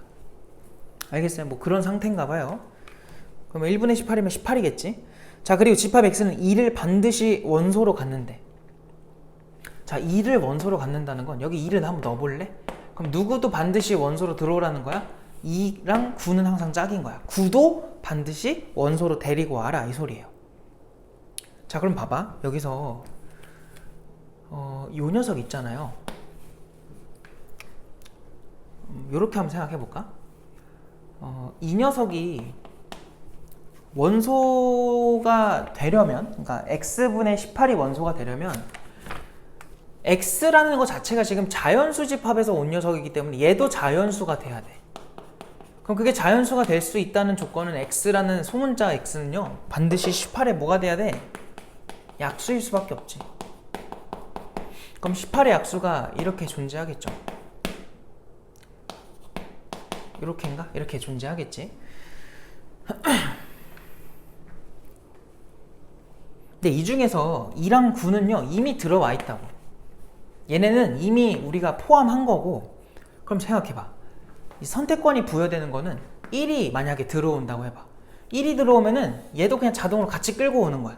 알겠어요? 뭐 그런 상태인가 봐요. 그러면 1분의 18이면 18이겠지? 자, 그리고 집합 x는 2를 반드시 원소로 갖는데, 자, 2를 원소로 갖는다는 건 여기 2를 한번 넣어볼래? 그럼 누구도 반드시 원소로 들어오라는 거야? 2랑 9는 항상 짝인 거야. 9도 반드시 원소로 데리고 와라 이 소리예요. 자, 그럼 봐봐. 여기서 요 녀석 있잖아요. 요렇게 한번 생각해 볼까? 이 녀석이 원소가 되려면, 그러니까 x분의 18이 원소가 되려면 x라는 것 자체가 지금 자연수 집합에서 온 녀석이기 때문에 얘도 자연수가 돼야 돼. 그럼 그게 자연수가 될 수 있다는 조건은 x라는 소문자 x는요 반드시 18에 뭐가 돼야 돼? 약수일 수밖에 없지. 그럼 18의 약수가 이렇게 존재하겠죠. 이렇게인가? 이렇게 존재하겠지. 근데 이 중에서 2랑 9는요 이미 들어와 있다고. 얘네는 이미 우리가 포함한 거고. 그럼 생각해봐. 이 선택권이 부여되는 거는 1이 만약에 들어온다고 해봐. 1이 들어오면은 얘도 그냥 자동으로 같이 끌고 오는 거야.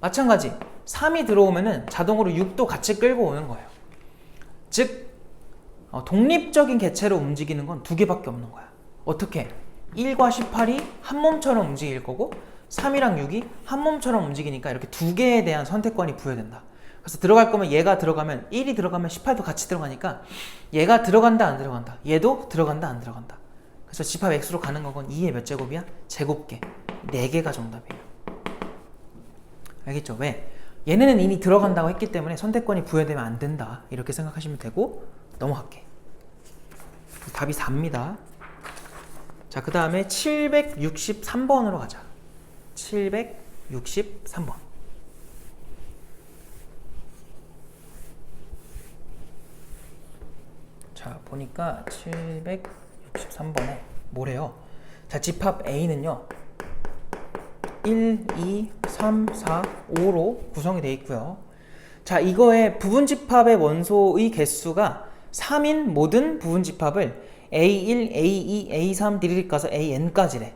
마찬가지 3이 들어오면은 자동으로 6도 같이 끌고 오는 거예요. 즉 독립적인 개체로 움직이는 건 두 개밖에 없는 거야. 어떻게? 1과 18이 한 몸처럼 움직일 거고 3이랑 6이 한 몸처럼 움직이니까 이렇게 두 개에 대한 선택권이 부여된다. 그래서 들어갈 거면 얘가 들어가면 1이 들어가면 18도 같이 들어가니까 얘가 들어간다 안 들어간다, 얘도 들어간다 안 들어간다. 그래서 집합 x로 가는 건 2의 몇 제곱이야? 제곱계. 4개가 정답이에요. 알겠죠? 왜? 얘네는 이미 들어간다고 했기 때문에 선택권이 부여되면 안 된다 이렇게 생각하시면 되고. 넘어갈게. 답이 4입니다. 자, 그 다음에 763번으로 가자. 763번. 자, 보니까 763번에 뭐래요? 자, 집합 A는요 1, 2, 3, 4, 5로 구성이 되어 있고요. 자, 이거의 부분집합의 원소의 개수가 3인 모든 부분집합을 A1, A2, A3 디리릭 가서 AN까지래.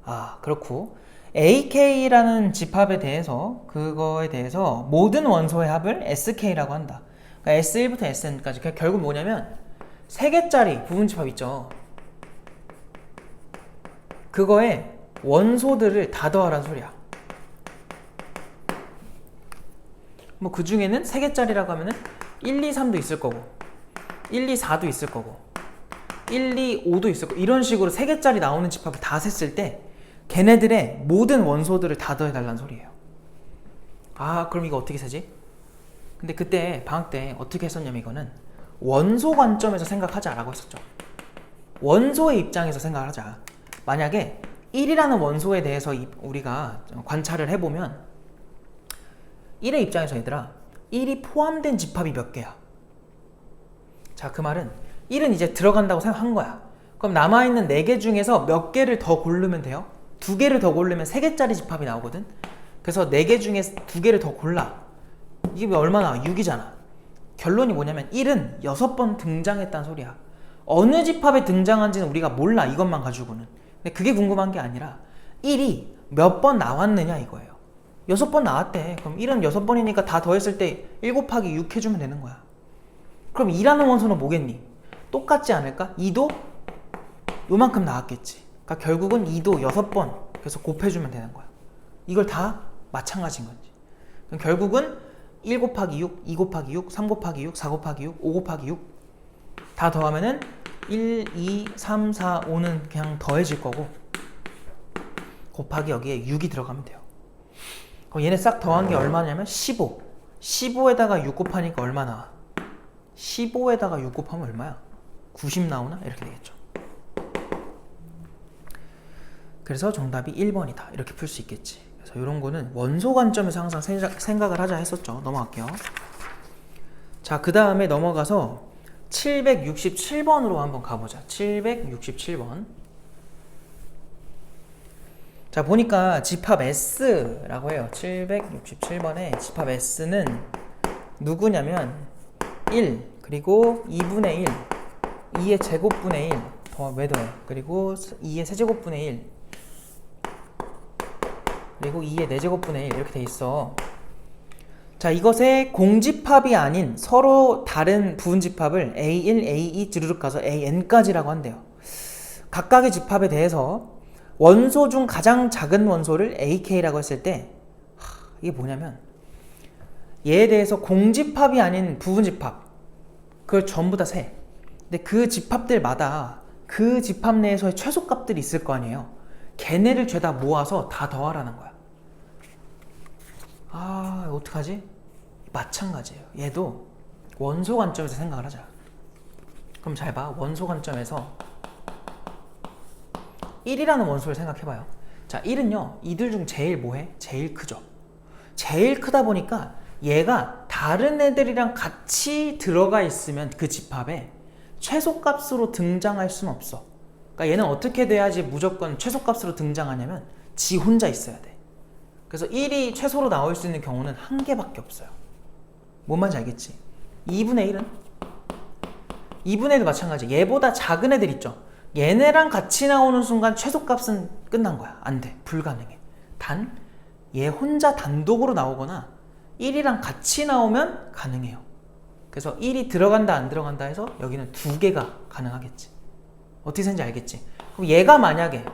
아, 그렇고 AK라는 집합에 대해서, 그거에 대해서 모든 원소의 합을 SK라고 한다. 그러니까 S1부터 SN까지. 그러니까 결국 뭐냐면 3개짜리 부분집합 있죠. 그거에 원소들을 다 더하라는 소리야. 뭐 그 중에는 3개짜리라고 하면은 1, 2, 3도 있을 거고 1, 2, 4도 있을 거고 1, 2, 5도 있을 거고 이런 식으로 3개짜리 나오는 집합을 다 셌을 때 걔네들의 모든 원소들을 다 더해달라는 소리예요. 아, 그럼 이거 어떻게 세지? 근데 그때 방학 때 어떻게 했었냐면 이거는 원소 관점에서 생각하자라고 했었죠. 원소의 입장에서 생각을 하자. 만약에 1이라는 원소에 대해서 우리가 관찰을 해보면 1의 입장에서 얘들아 1이 포함된 집합이 몇 개야? 자, 그 말은 1은 이제 들어간다고 생각한 거야. 그럼 남아있는 4개 중에서 몇 개를 더 고르면 돼요? 2개를 더 고르면 3개짜리 집합이 나오거든. 그래서 4개 중에 2개를 더 골라. 이게 얼마나? 6이잖아. 결론이 뭐냐면 1은 6번 등장했다는 소리야. 어느 집합에 등장한지는 우리가 몰라, 이것만 가지고는. 근데 그게 궁금한 게 아니라 1이 몇 번 나왔느냐 이거예요. 6번 나왔대. 그럼 1은 6번이니까 다 더했을 때 1 곱하기 6 해주면 되는 거야. 그럼 2라는 원소는 뭐겠니? 똑같지 않을까? 2도 요만큼 나왔겠지. 그러니까 결국은 2도 6번 그래서 곱해주면 되는 거야. 이걸 다 마찬가지인 거지. 그럼 결국은 1 곱하기 6, 2 곱하기 6, 3 곱하기 6, 4 곱하기 6, 5 곱하기 6 다 더하면은 1, 2, 3, 4, 5는 그냥 더해질 거고 곱하기 여기에 6이 들어가면 돼요. 그럼 얘네 싹 더한 게 얼마냐면 15. 15에다가 6 곱하니까 얼마 나와? 15에다가 6 곱하면 얼마야? 90 나오나? 이렇게 되겠죠. 그래서 정답이 1번이다. 이렇게 풀 수 있겠지. 그래서 이런 거는 원소 관점에서 항상 생각을 하자 했었죠. 넘어갈게요. 자, 그 다음에 넘어가서 767번으로 한번 가보자. 767번. 자, 보니까 집합 S라고 해요. 767번에 집합 S는 누구냐면 1 그리고 2분의 1 2의 제곱분의 1 왜 더해? 그리고 2의 세제곱분의 1 그리고 2의 4제곱분의 1 이렇게 돼 있어. 자, 이것의 공집합이 아닌 서로 다른 부분집합을 A1, A2 주르륵 가서 AN까지라고 한대요. 각각의 집합에 대해서 원소 중 가장 작은 원소를 AK라고 했을 때 이게 뭐냐면 얘에 대해서 공집합이 아닌 부분집합 그걸 전부 다 세. 근데 그 집합들마다 그 집합 내에서의 최소값들이 있을 거 아니에요. 걔네를 죄다 모아서 다 더하라는 거야. 아, 어떡하지? 마찬가지예요. 얘도 원소 관점에서 생각을 하자. 그럼 잘 봐. 원소 관점에서 1이라는 원소를 생각해봐요. 자, 1은요 이들 중 제일 뭐해? 제일 크죠. 제일 크다 보니까 얘가 다른 애들이랑 같이 들어가 있으면 그 집합에 최소값으로 등장할 수는 없어. 그러니까 얘는 어떻게 돼야지 무조건 최소값으로 등장하냐면 지 혼자 있어야 돼. 그래서 1이 최소로 나올 수 있는 경우는 한 개밖에 없어요. 뭔 말인지 알겠지? 2분의 1은? 2분의 1도 마찬가지. 얘보다 작은 애들 있죠? 얘네랑 같이 나오는 순간 최소값은 끝난 거야. 안 돼. 불가능해. 단 얘 혼자 단독으로 나오거나 1이랑 같이 나오면 가능해요. 그래서 1이 들어간다 안 들어간다 해서 여기는 두 개가 가능하겠지. 어떻게 되는지 알겠지? 그럼 얘가 만약에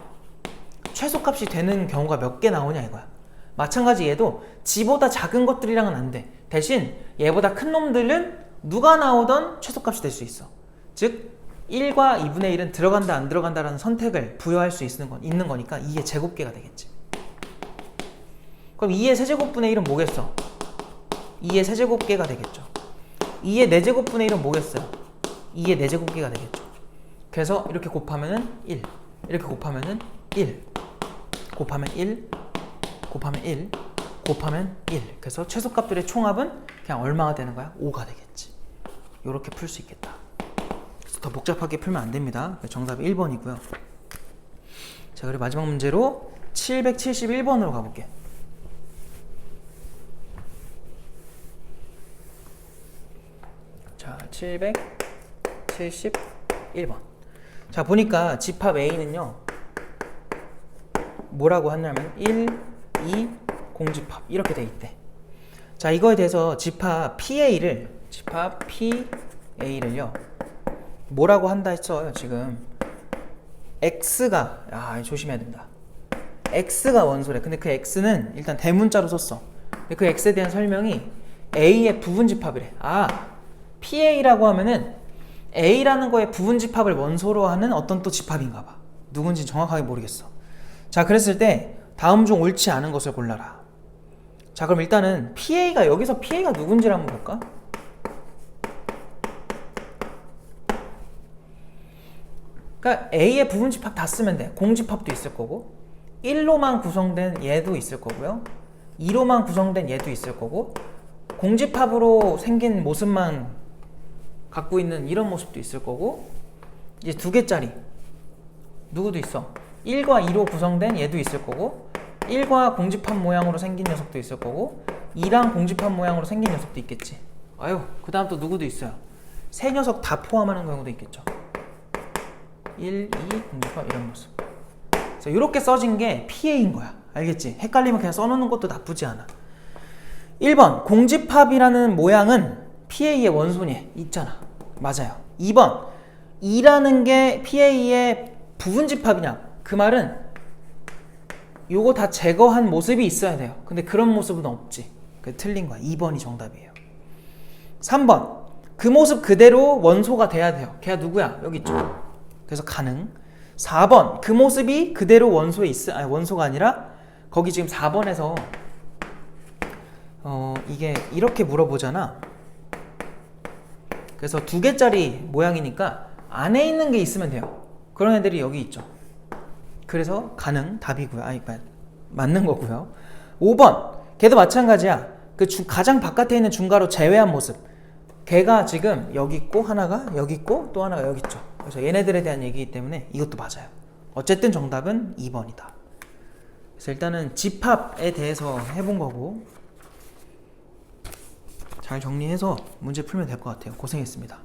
최소값이 되는 경우가 몇 개 나오냐 이거야. 마찬가지 얘도 지보다 작은 것들이랑은 안 돼. 대신 얘보다 큰 놈들은 누가 나오던 최소값이 될 수 있어. 즉 1과 2분의 1은 들어간다 안 들어간다라는 선택을 부여할 수 있는 거니까 2의 제곱계가 되겠지. 그럼 2의 세제곱분의 1은 뭐겠어? 2의 세제곱계가 되겠죠. 2의 4제곱분의 1은 뭐겠어요? 2의 4제곱계가 되겠죠. 그래서 이렇게 곱하면은 1 이렇게 곱하면은 1 곱하면 1 곱하면 1 곱하면 1 그래서 최소값들의 총합은 그냥 얼마가 되는 거야? 5가 되겠지. 이렇게 풀 수 있겠다. 더 복잡하게 풀면 안 됩니다. 정답이 1번이고요. 자, 그리고 마지막 문제로 771번으로 가볼게. 자, 771번. 자, 보니까 집합 A는요 뭐라고 하냐면 1, 2, 공집합 이렇게 돼 있대. 자, 이거에 대해서 집합 PA를요 뭐라고 한다 했어요. 지금 X가 조심해야 된다. X가 원소래. 근데 그 X는 일단 대문자로 썼어. 근데 그 X에 대한 설명이 A의 부분집합이래. PA라고 하면은 A라는 거에 부분집합을 원소로 하는 어떤 또 집합인가 봐. 누군지 정확하게 모르겠어. 자, 그랬을 때 다음 중 옳지 않은 것을 골라라. 자, 그럼 일단은 여기서 PA가 누군지를 한번 볼까? 그러니까 A의 부분집합 다 쓰면 돼. 공집합도 있을 거고 1로만 구성된 얘도 있을 거고요 2로만 구성된 얘도 있을 거고 공집합으로 생긴 모습만 갖고 있는 이런 모습도 있을 거고 이제 2개짜리 누구도 있어. 1과 2로 구성된 얘도 있을 거고 1과 공집합 모양으로 생긴 녀석도 있을 거고 2랑 공집합 모양으로 생긴 녀석도 있겠지. 그 다음 또 누구도 있어요. 세 녀석 다 포함하는 경우도 있겠죠. 1, 2, 공집합 이런 모습. 그래서 이렇게 써진 게 PA인 거야. 알겠지? 헷갈리면 그냥 써놓는 것도 나쁘지 않아. 1번 공집합이라는 모양은 PA의 원소니 있잖아. 맞아요. 2번 2라는 게 PA의 부분집합이냐? 그 말은 요거 다 제거한 모습이 있어야 돼요. 근데 그런 모습은 없지. 그게 틀린 거야. 2번이 정답이에요. 3번 그 모습 그대로 원소가 돼야 돼요. 걔가 누구야? 여기 있죠. 그래서 가능. 4번 그 모습이 그대로 원소에 원소가 아니라 거기 지금 4번에서 이게 이렇게 물어보잖아. 그래서 2개짜리 모양이니까 안에 있는 게 있으면 돼요. 그런 애들이 여기 있죠. 그래서 가능 답이고요. 맞는 거고요. 5번 걔도 마찬가지야. 가장 바깥에 있는 중괄호 제외한 모습. 걔가 지금 여기 있고 하나가 여기 있고 또 하나가 여기 있죠. 그래서 얘네들에 대한 얘기이기 때문에 이것도 맞아요. 어쨌든 정답은 2번이다. 그래서 일단은 집합에 대해서 해본 거고 잘 정리해서 문제 풀면 될 것 같아요. 고생했습니다.